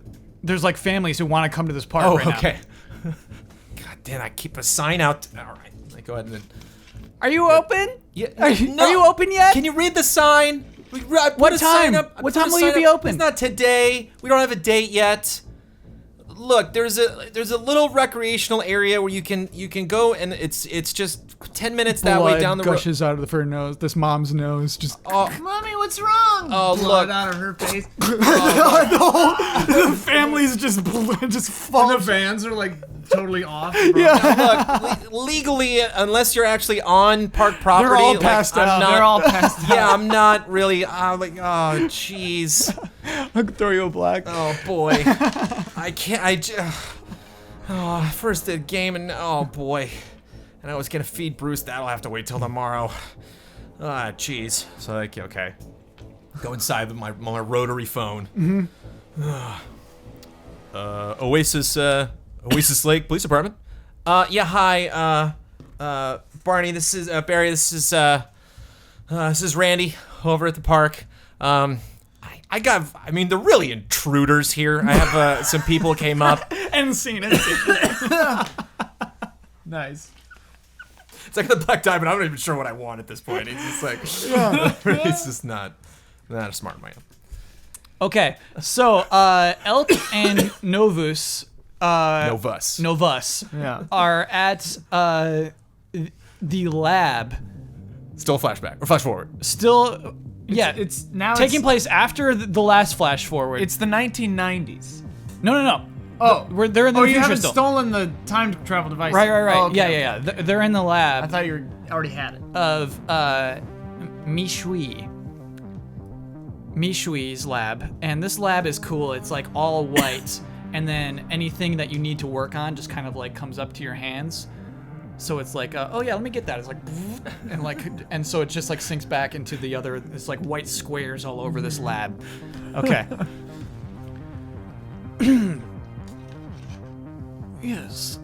There's like families who want to come to this park. Oh, right now. okay. God damn! I keep a sign out. All right. Like, go ahead and then. Are you open? Yeah. Are you open yet? Can you read the sign? What time? What time will you be open? It's not today. We don't have a date yet. Look, there's a little recreational area where you can go, and it's just 10 minutes that way down the road. Gushes out of her nose. This mom's nose just. Mommy, what's wrong? Oh, Blood look. out of her face. The family's just And fall. the vans are like totally off. Look, legally, unless you're actually on park property, They're all like, passed I'm out. not- They're all passed out. Yeah, I'm not really. Like, oh, jeez. I could throw you a black. Oh boy, I can't. First the game, and oh boy, and I was gonna feed Bruce. That'll have to wait till tomorrow. Ah, jeez. So like, okay, go inside with my rotary phone. Oasis Lake Police Department. Yeah, hi. Barney, this is Barry. This is Randy over at the park. I mean, they're really intruders here. I have some people came up. And seen it. Nice. It's like the Black Diamond. I'm not even sure what I want at this point. It's just like, it's just not a smart man. Okay, so Elk and Novus. Novus Yeah. are at the lab. Still flashback or flash forward. Still, yeah, It's now taking it's, place after the last flash forward. It's the 1990s. No. Oh, They're in the you future haven't still. stolen the time travel device. Right. Oh, okay. Yeah. They're in the I lab thought you already had it. of Mishui's lab, and this lab is cool. It's like all white, and then anything that you need to work on just kind of like comes up to your hands. So it's like, oh yeah, let me get that. It's like, and so it just like sinks back into the other. It's like white squares all over this lab. Okay. Yes,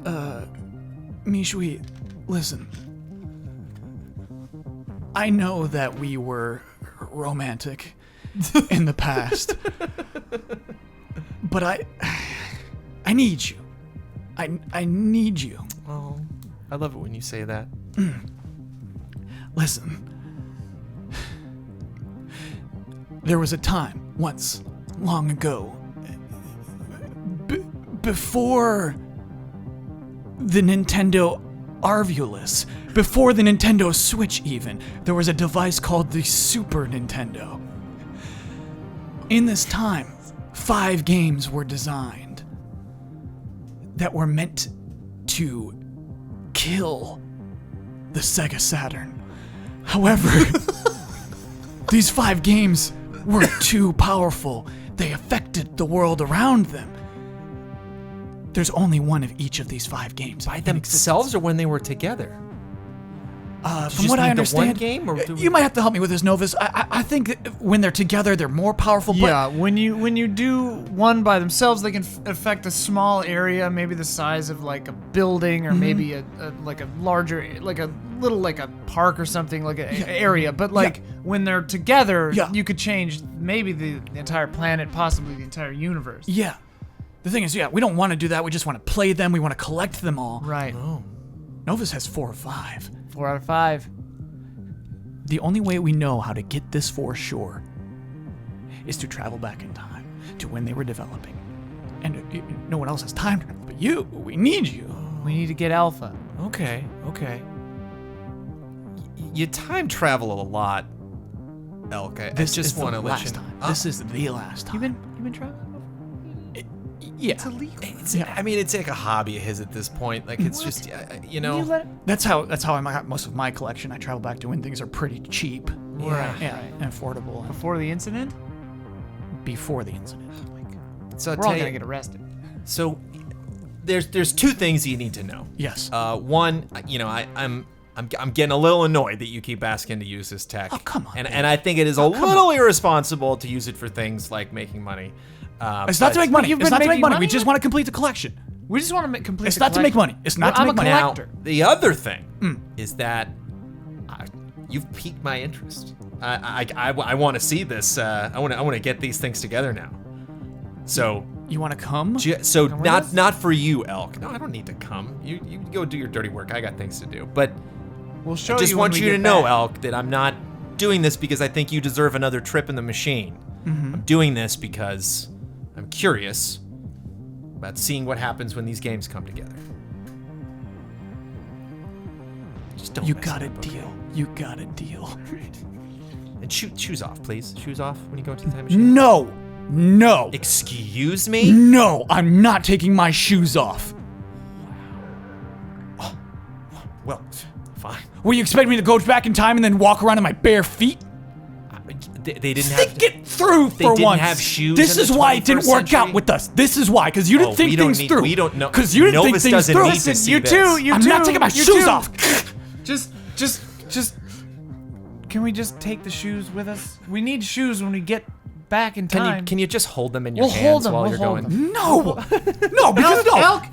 Mishui, listen. I know that we were romantic in the past, but I need you. I need you. Oh, I love it when you say that. Listen. There was a time, once, long ago, before the Nintendo Arvulus, before the Nintendo Switch even, there was a device called the Super Nintendo. In this time, 5 games were designed that were meant to kill the Sega Saturn. However, these 5 games were too powerful. They affected the world around them. There's only one of each of these 5 games. By themselves or when they were together? From what I understand, one game, or you might have to help me with this, Novus. I think that when they're together, they're more powerful. But Yeah, when you do one by themselves, they can affect a small area, maybe the size of like a building, or maybe a like a larger, like a little like a park or something, like an area. But like when they're together, you could change maybe the entire planet, possibly the entire universe. Yeah. The thing is, we don't want to do that. We just want to play them. We want to collect them all. Right. Oh. Novus has 4 or 5. 4 out of 5. The only way we know how to get this for sure is to travel back in time to when they were developing. And no one else has time but you. We need you. We need to get Alpha. Okay. You time travel a lot, Elk. I This just is want to the let you last know. time. This is the last time. You've been traveling? Yeah. It's illegal. I mean, it's like a hobby of his at this point. Like, it's just, you know. That's how I got most of my collection. I travel back to when things are pretty cheap. Yeah. And affordable. And Before the incident? before the incident. So I'll We're all tell gonna you. get arrested. So there's 2 things you need to know. Yes. One, you know, I'm getting a little annoyed that you keep asking to use this tech. Oh, come on, And I think it is a little irresponsible to use it for things like making money. It's not to make money. you've It's been not to make making money. money? We just want to complete the collection. We just want to complete. It's the not to make collection. money. It's not to I'm make a money. Now, collector. the other thing is that you've piqued my interest. I want to see this. I want to get these things together now. So You want to come? so with not us? not for you, Elk. No, I don't need to come. You go do your dirty work. I got things to do. But We'll show I just you when want we you to get know, back. Elk, that I'm not doing this because I think you deserve another trip in the machine. I'm doing this because I'm curious about seeing what happens when these games come together. Just don't You mess got it a up, okay? deal. You got a deal. And shoes off, please. Shoes off when you go into the time machine. No. No. Excuse me? No. I'm not taking my shoes off. Well, fine. Will you expect me to go back in time and then walk around in my bare feet? They didn't have. Think it through for didn't once. have shoes This in is the why it didn't 21st work out century? with us. This is why, because you didn't think we don't things need- through. we don't know- Because you didn't Novus think things doesn't through. need to see you this. too. You I'm too. not taking my you shoes too. off. Just. Can we just take the shoes with us? We need shoes when we get back in time. Can you just hold them in your We'll hands hold them, while we'll you're hold going? them. No, no, because Elk,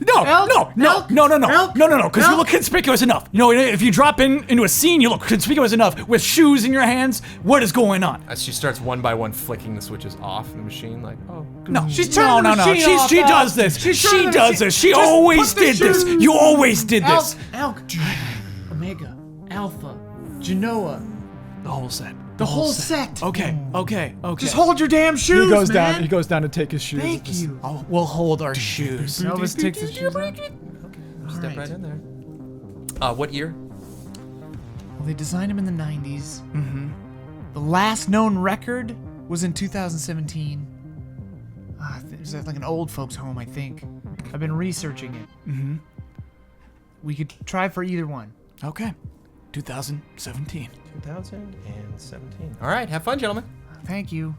no, because you look conspicuous enough. You know, if you drop into a scene, you look conspicuous enough with shoes in your hands. What is going on? As she starts one by one flicking the switches off in the machine, like, oh, No, She's turning the machine off, She Elk. does this. She's She turning the does machine. this. She Just always put the did this. shoes- You always did this. Elk, Omega, Alpha, Genoa, The whole set. the whole set. Okay. Just hold your damn shoes, He goes man. down. He goes down to take his shoes. Thank you. We'll hold our shoes. Elvis takes his shoes off. step right in there. What year? Well, they designed him in the 90s. Mm-hmm. The last known record was in 2017. It was at like an old folks' home, I think. I've been researching it. Mm-hmm. We could try for either one. Okay. 2017. 2017. All right, have fun, gentlemen. Thank you.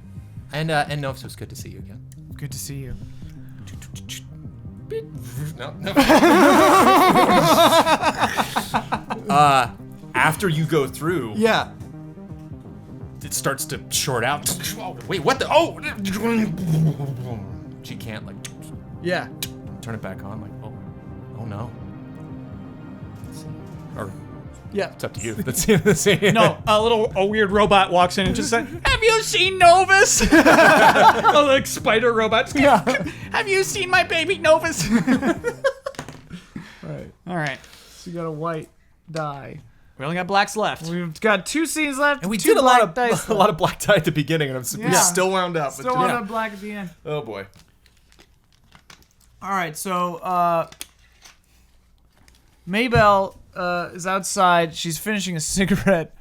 And Novus, it was good to see you again. Good to see you. No. After you go through, Yeah. it starts to short out. Wait, what the? Oh! She can't, like, Yeah. turn it back on. Like, oh no. Let's see. Or, Yeah. it's up to you. Let's see. No, a weird robot walks in and just says, "Have you seen Novus?" A like spider robot. Have you seen my baby Novus? Right. All right. So you got a white die. We only got blacks left. We've got 2 scenes left. And we two did a lot black dice of black tie at the beginning, and we Yeah. still wound up. Still with on the black at the end. Oh boy. All right, so Maybell is outside. She's finishing a cigarette,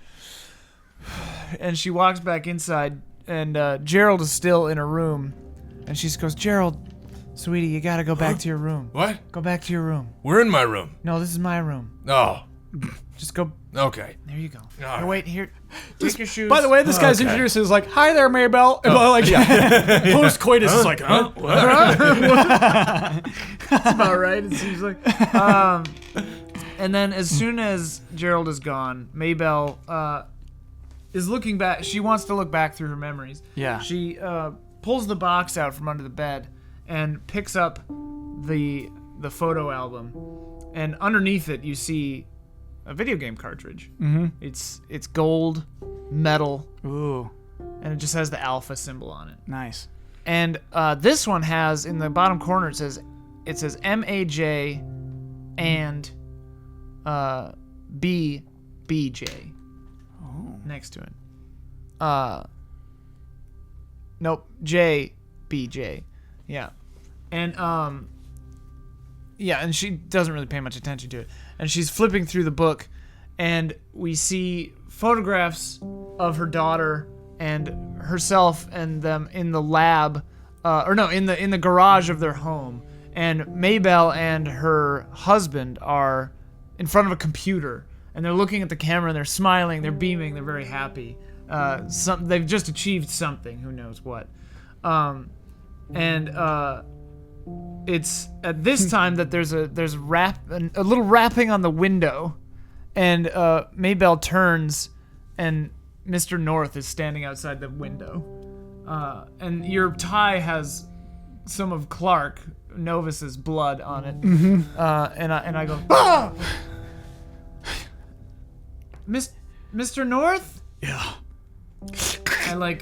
and she walks back inside. And Gerald is still in her room, and she goes, "Gerald, sweetie, you gotta go back to your room. What? Go back to your room. We're in my room. No, this is my room. Oh, Just go. okay. There you go. right. No, wait here. Take your shoes. By the way, this guy's Okay. introduced as like, "Hi there, Maybell." And like, post coitus is like, "Huh?" That's about right. It seems like. And then as soon as Gerald is gone, Maybelle is looking back. She wants to look back through her memories. Yeah. She pulls the box out from under the bed and picks up the photo album. And underneath it, you see a video game cartridge. Mm-hmm. It's gold, metal, Ooh, and it just has the alpha symbol on it. nice. And this one has, in the bottom corner, it says MAJ and BJ next to it. Nope, JBJ. Yeah. And and she doesn't really pay much attention to it. And she's flipping through the book, and we see photographs of her daughter and herself and them in the lab, in the garage of their home. And Maybelle and her husband are in front of a computer, and they're looking at the camera, and they're smiling, they're beaming, they're very happy. They've just achieved something, who knows what. It's at this time that there's a little rapping on the window, and Maybelle turns, and Mr. North is standing outside the window, and your tie has some of Clark Novus's blood on it, and I go, ah! Mr. North? Yeah. I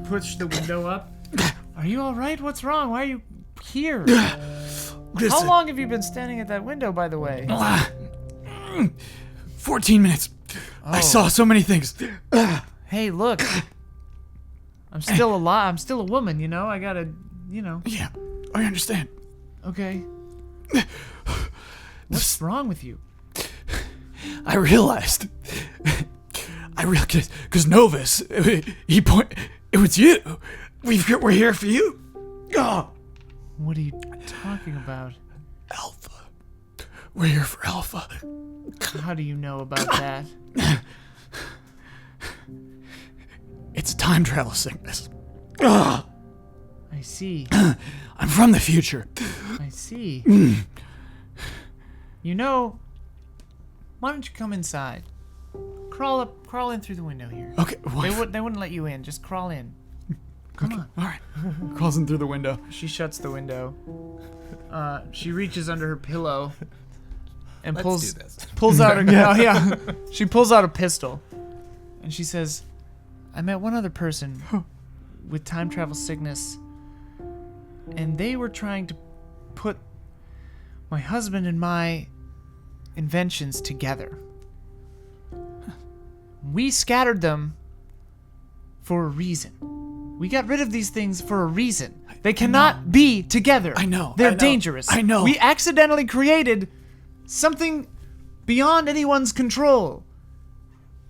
push the window up. Are you all right? What's wrong? Why are you here? How long have you been standing at that window, by the way? 14 minutes. I saw so many things. Hey, look. I'm still alive. I'm still a woman, you know? I gotta, Yeah, I understand. Okay. What's wrong with you? I realized, because Novus, it was you. We're here for you. Oh. What are you talking about? Alpha. We're here for Alpha. How do you know about that? It's a time travel sickness. Oh. I see. I'm from the future. I see. Why don't you come inside? Crawl in through the window here. Okay. They wouldn't let you in. Just crawl in. Come on. All right. Crawls in through the window. She shuts the window. She reaches under her pillow and pulls out a She pulls out a pistol, and she says, "I met one other person with time travel sickness, and they were trying to put my husband and my inventions together. We scattered them for a reason. We got rid of these things for a reason. They cannot be together. I know. They're dangerous. I know. We accidentally created something beyond anyone's control.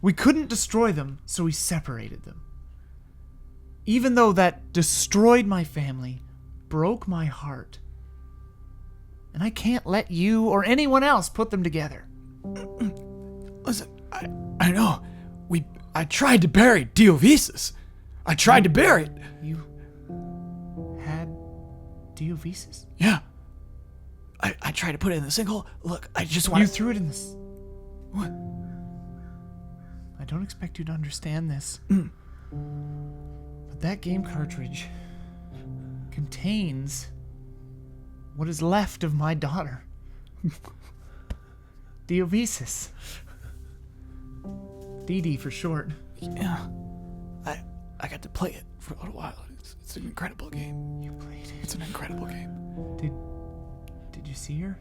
We couldn't destroy them, so we separated them. Even though that destroyed my family, broke my heart, and I can't let you or anyone else put them together." Listen, I know. I tried to bury Diovisus. I tried to bury it. You had Diovisus? Yeah. I tried to put it in the sinkhole. Look, I just want You threw it in this. What? I don't expect you to understand this. But that game cartridge contains what is left of my daughter. Diovisus. DD for short. Yeah. I got to play it for a little while. It's an incredible game. You played it. It's an incredible game. Did you see her?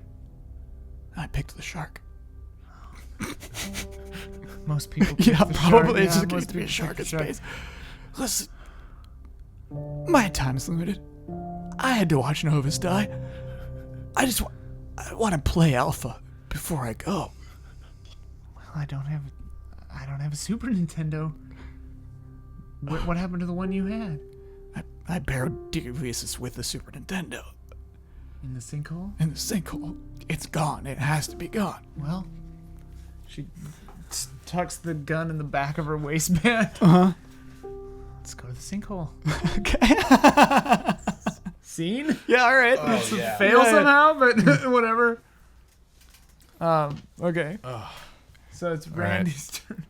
I picked the shark. Most people pick Yeah, the probably. shark. It's just going most to be a people shark in pick the space. Listen, my time is limited. I had to watch Novus die. I want to play Alpha before I go. Well, I don't have a Super Nintendo. What happened to the one you had? I buried Diovisus with the Super Nintendo. In the sinkhole? In the sinkhole. It's gone. It has to be gone. Well, she tucks the gun in the back of her waistband. Uh-huh. Let's go to the sinkhole. Okay. Scene? Yeah, all right. Oh, yeah. Fail Yeah. somehow, but whatever. Okay. So it's Randy's turn.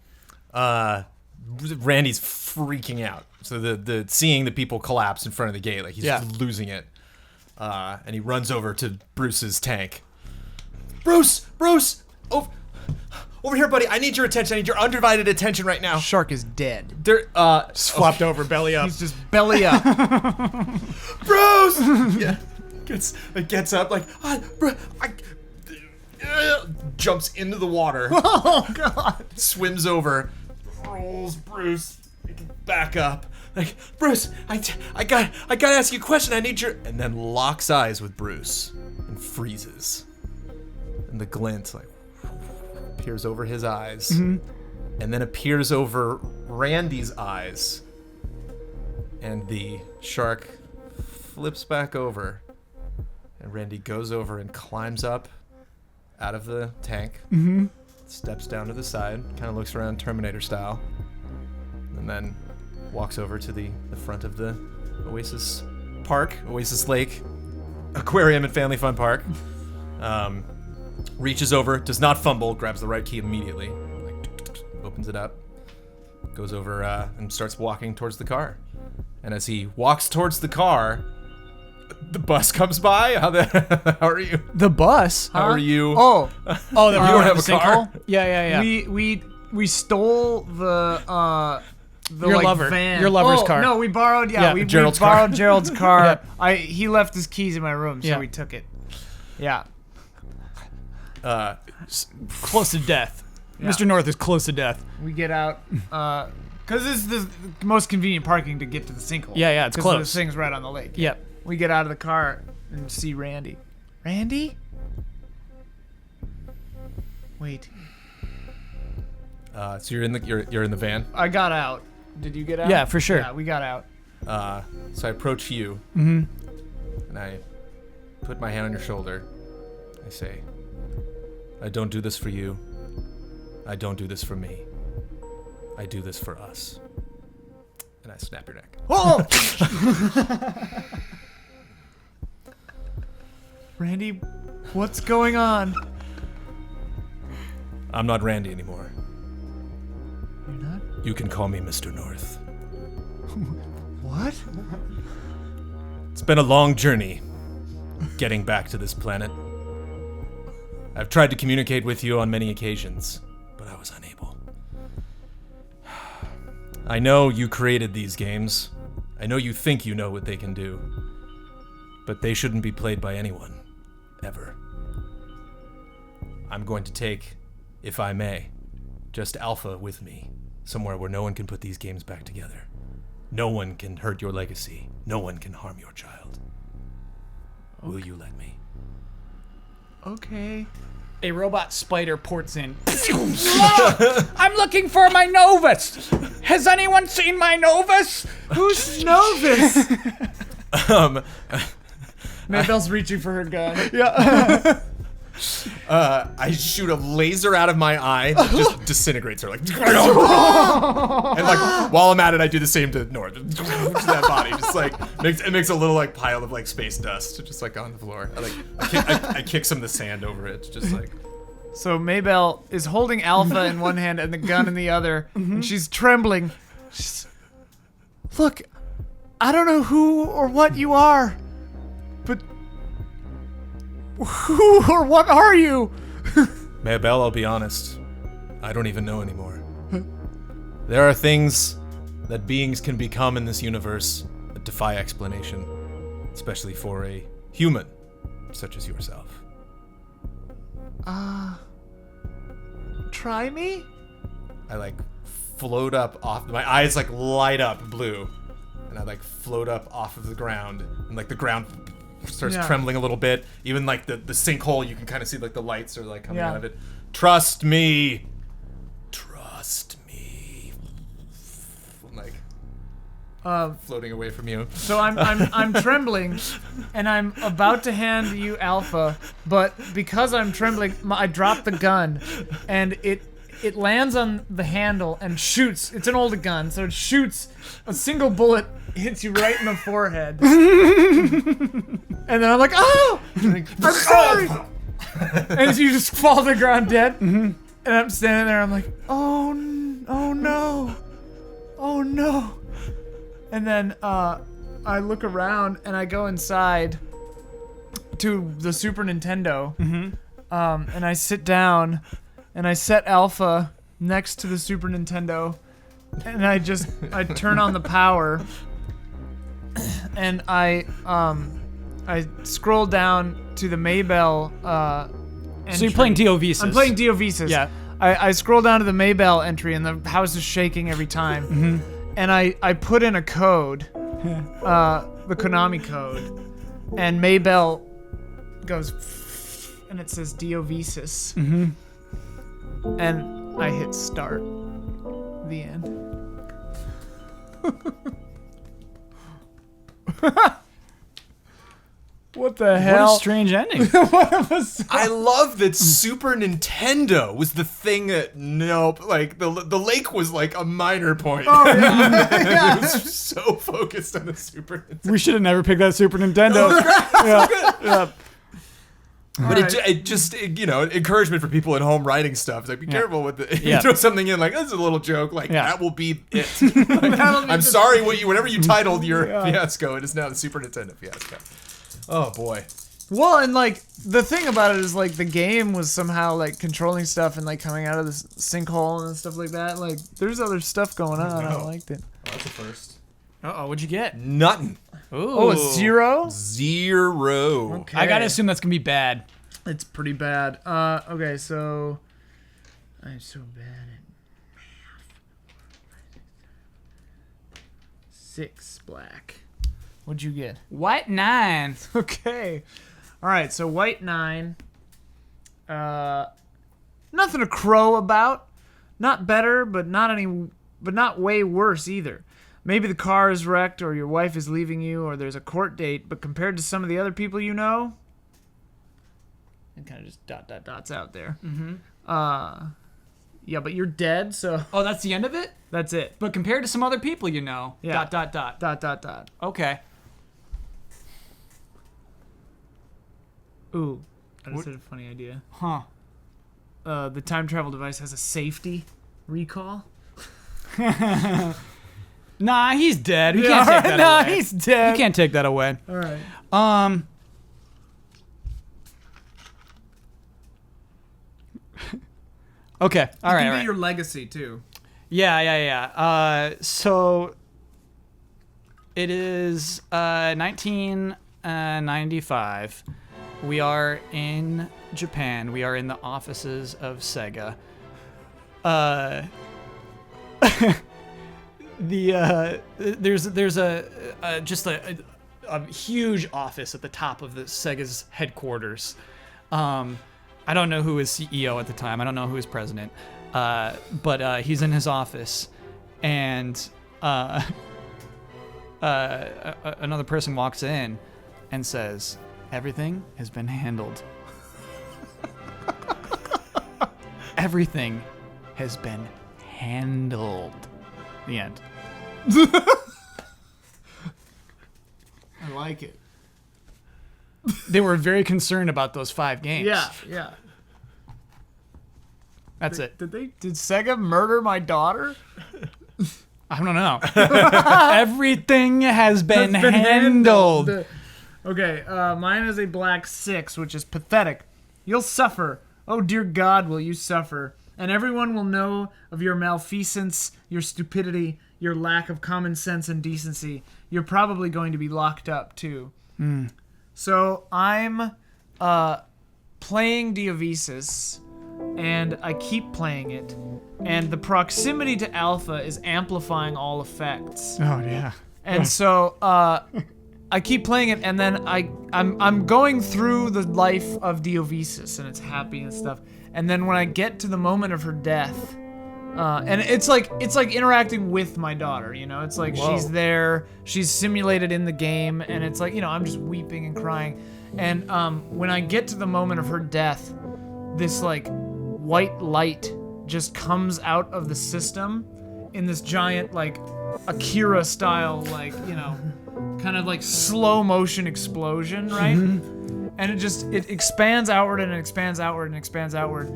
Randy's freaking out. So the seeing the people collapse in front of the gate, like he's losing it. And he runs over to Bruce's tank. Bruce, over here, buddy. I need your attention. I need your undivided attention right now. Shark is dead. They're Flopped over, belly up. He's just belly up. Bruce. Yeah, gets up like jumps into the water. Oh God! Swims over, rolls Bruce back up. Like, Bruce, I gotta ask you a question. I need your, and then locks eyes with Bruce and freezes. And the glint like appears over his eyes, and then appears over Randy's eyes. And the shark flips back over, and Randy goes over and climbs up out of the tank, steps down to the side, kind of looks around Terminator style, and then walks over to the front of the Oasis Lake Aquarium and Family Fun Park. Reaches over, does not fumble, grabs the right key immediately, opens it up, goes over and starts walking towards the car. And as he walks towards the car, the bus comes by. How are you? The bus? How are you? Oh, Oh, You don't have a car? Yeah. we stole the Your lover. van. Your lover's car. No, we borrowed. Yeah, we Gerald's borrowed car. Gerald's car. He left his keys in my room, so Yeah. we took it. Yeah. Close to death. Yeah. Mr. North is close to death. We get out, because this is the most convenient parking to get to the sinkhole. Yeah, it's 'Cause close. The thing's right on the lake. Yep. We get out of the car and see Randy. Randy? Wait. So you're in the van. I got out. Did you get out? Yeah, for sure. Yeah, we got out. So I approach you, Mm-hmm. and I put my hand on your shoulder. I say, I don't do this for you. I don't do this for me. I do this for us. And I snap your neck. Oh! Randy, what's going on? I'm not Randy anymore. You're not? You can call me Mr. North. What? It's been a long journey getting back to this planet. I've tried to communicate with you on many occasions, but I was unable. I know you created these games. I know you think you know what they can do. But they shouldn't be played by anyone. Ever. I'm going to take, if I may, just Alpha with me, somewhere where no one can put these games back together. No one can hurt your legacy. No one can harm your child. Okay. Will you let me? Okay. A robot spider ports in. I'm looking for my Novus. Has anyone seen my Novus? Who's Novus? Maybelle's reaching for her gun. Yeah. I shoot a laser out of my eye that just disintegrates her, like, and like while I'm at it, I do the same to North, to that body, just like makes a little like pile of like space dust, just like on the floor. I kick some of the sand over it, just like. So Maybelle is holding Alpha in one hand and the gun in the other, and she's trembling. Look, I don't know who or what you are, but who or what are you? Maybelle, I'll be honest, I don't even know anymore. There are things that beings can become in this universe that defy explanation, especially for a human such as yourself. Try me? I like float up off, my eyes like light up blue, and I like float up off of the ground, and like the ground starts trembling a little bit. Even like the sinkhole, you can kind of see like the lights are like coming out of it. Trust me. Trust me. I'm like floating away from you. So I'm trembling, and I'm about to hand you Alpha, but because I'm trembling, I drop the gun, and it lands on the handle and shoots. It's an old gun, so it shoots. A single bullet hits you right in the forehead, and then I'm like, oh, I'm sorry. And you just fall to the ground dead. Mm-hmm. And I'm standing there. I'm like, oh no. Oh no. And then I look around and I go inside to the Super Nintendo. Mm-hmm. And I sit down and I set Alpha next to the Super Nintendo. And I turn on the power. And I scroll down to the Maybell entry. So you're playing Diovisus. I'm playing Diovisus. Yeah. I scroll down to the Maybell entry and the house is shaking every time. Mm-hmm. And I put in a code, the Konami code, and Maybell goes and it says Diovisus. Mm-hmm. And I hit start. The end. What the hell? What a strange ending. I love that Super Nintendo was the thing that like the lake was like a minor point. Oh yeah. It was so focused on the Super Nintendo. We should have never picked that Super Nintendo. Yeah. But it just encouragement for people at home writing stuff. It's like, be careful with it. You throw something in like, this is a little joke. Like, that will be it. Like, I'm sorry, whatever you titled your Fiasco, it is now the Super Nintendo Fiasco. Oh, boy. Well, and like, the thing about it is like, the game was somehow like controlling stuff and like coming out of this sinkhole and stuff like that. Like, there's other stuff going on. I liked it. Oh, that's a first. Uh-oh, what'd you get? Nothing. Ooh. Oh, a 0? 0. Okay. I gotta assume that's gonna be bad. It's pretty bad. Okay, so I'm so bad at math. 6 black. What'd you get? White 9. Okay. All right, so white 9. Nothing to crow about. Not better, but not way worse either. Maybe the car is wrecked, or your wife is leaving you, or there's a court date, but compared to some of the other people you know, and kind of just dots out there. Mm-hmm. Yeah, but you're dead, so... Oh, that's the end of it? That's it. But compared to some other people you know, Yeah. ... Okay. Ooh, I just had a funny idea. Huh. The time travel device has a safety recall. Nah, he's dead. We can't take that away. He's dead. You can't take that away. All right. Okay. All right. You All can right. get your legacy too. Yeah. So it is 1995. We are in Japan. We are in the offices of Sega. There's a huge office at the top of the Sega's headquarters. I don't know who is CEO at the time. I don't know who is president. But he's in his office, and another person walks in and says, "Everything has been handled." Everything has been handled. The end. I like it. They were very concerned about those 5 games. Yeah. That's it. Did Sega murder my daughter? I don't know. Everything has been handled. Okay, mine is a black 6, which is pathetic. You'll suffer. Oh, dear God, will you suffer. And everyone will know of your malfeasance, your stupidity, your lack of common sense and decency. You're probably going to be locked up, too. So I'm playing Diovisus, and I keep playing it, and the proximity to alpha is amplifying all effects. Oh, yeah. And so I keep playing it, and then I'm going through the life of Diovisus, and it's happy and stuff. And then when I get to the moment of her death, and it's like interacting with my daughter, you know? It's like she's there, she's simulated in the game, and it's like, you know, I'm just weeping and crying. And when I get to the moment of her death, this like white light just comes out of the system in this giant like Akira style, like, you know, kind of like slow motion explosion, right? and it expands outward and it expands outward and expands outward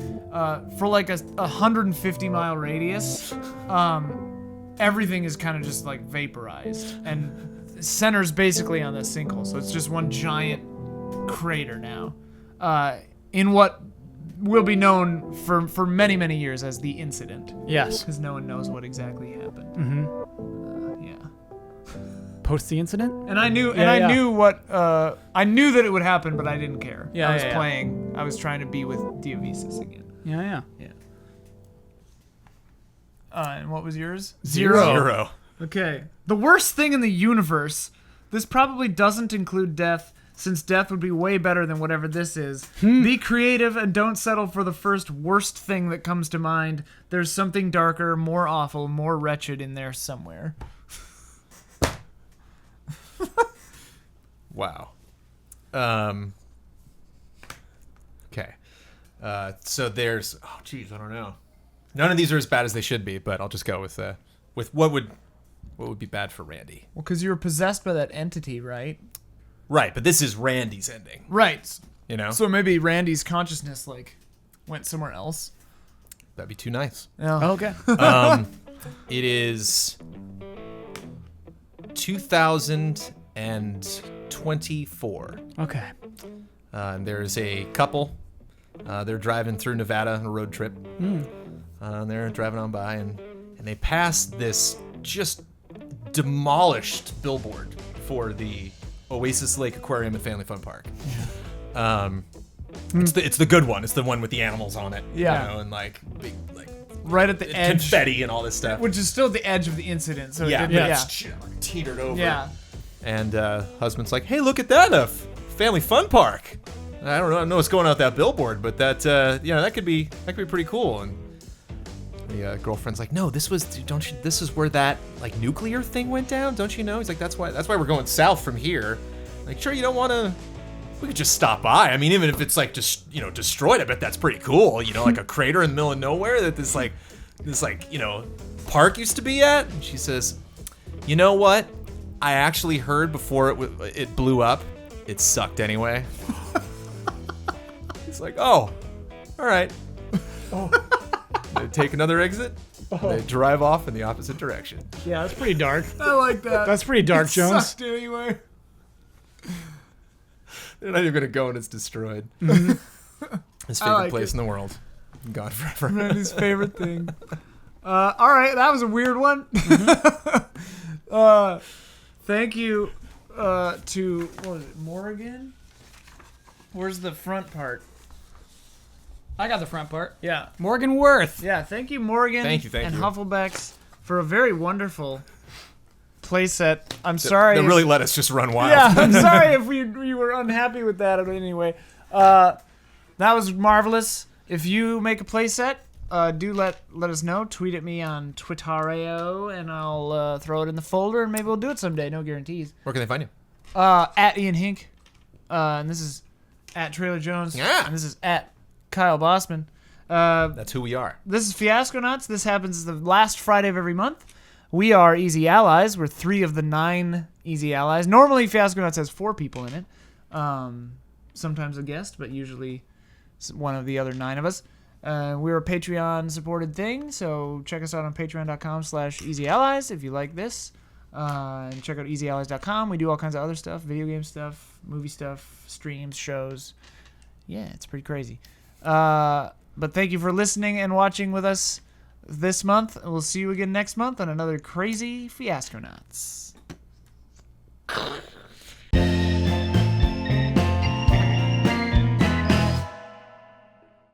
for like a 150-mile radius. Everything is kind of just like vaporized and centers basically on the sinkhole, so it's just one giant crater now, in what will be known for many years as the incident. Yes. Because no one knows what exactly happened. Yeah. Post the incident? And I knew, Yeah, yeah. I knew that it would happen, but I didn't care. Yeah, I was yeah. playing. I was trying to be with Diovisus again. Yeah. And what was yours? Zero. Okay. The worst thing in the universe. This probably doesn't include death, since death would be way better than whatever this is. Be creative and don't settle for the first worst thing that comes to mind. There's something darker, more awful, more wretched in there somewhere. Wow. Okay. So there's. Oh, geez, I don't know. None of these are as bad as they should be, but I'll just go with what would be bad for Randy. Well, because you were possessed by that entity, right? Right, but this is Randy's ending. Right. You know, So maybe Randy's consciousness went somewhere else. that'd be too nice. Oh. Okay. It is 2024. Okay. And there's a couple. They're driving through Nevada on a road trip. And they're driving on by, and they pass this just demolished billboard for the Oasis Lake Aquarium and Family Fun Park. It's the good one. It's the one with the animals on it. Yeah. You know, and like big Right at the edge. confetti and all this stuff. Which is still at the edge of the incident. So yeah, it did, it's teetered over. yeah. And husband's like, "Hey, look at that, Family Fun Park." I don't know what's going on with that billboard, but that that could be pretty cool. And the girlfriend's like, "No, this is where that like nuclear thing went down, don't you know?" He's like, "That's why we're going south from here." Like, sure, you don't want to. We could just stop by. I mean, even if it's like just destroyed, I bet that's pretty cool. Like a crater in the middle of nowhere that this park used to be at. And she says, "You know what? I actually heard before it blew up, it sucked anyway." It's like, oh, all right. They take another exit. They drive off in the opposite direction. Yeah, that's pretty dark. I like that. That's pretty dark, It Jones. sucked anyway. They're not even gonna go, and it's destroyed. His favorite like place it. in the world. Gone forever. Randy's favorite thing. All right, that was a weird one. Thank you to what was it, Morgan? Where's the front part? I got the front part. Yeah. Morgan Worth. Yeah, thank you, Morgan. Thank you. And Hufflebex for a very wonderful playset. I'm sorry. They really let us just run wild. Yeah, I'm sorry if we were unhappy with that anyway. That was marvelous. If you make a playset, do let us know. Tweet at me on Twittereo, and I'll throw it in the folder, and maybe we'll do it someday. No guarantees. Where can they find you? At Ian Hink, and this is at Trailer Jones. Yeah. And this is at Kyle Bossman. That's who we are. This is Fiasconauts. This happens the last Friday of every month. We are Easy Allies. We're 3 of the 9 Easy Allies. Normally, Fiasconauts has 4 people in it. Sometimes a guest, but usually one of the other 9 of us. We're a Patreon-supported thing, so check us out on patreon.com/easyallies if you like this. And check out easyallies.com. We do all kinds of other stuff, video game stuff, movie stuff, streams, shows. Yeah, it's pretty crazy. But thank you for listening and watching with us this month. We'll see you again next month on another crazy Fiasconauts.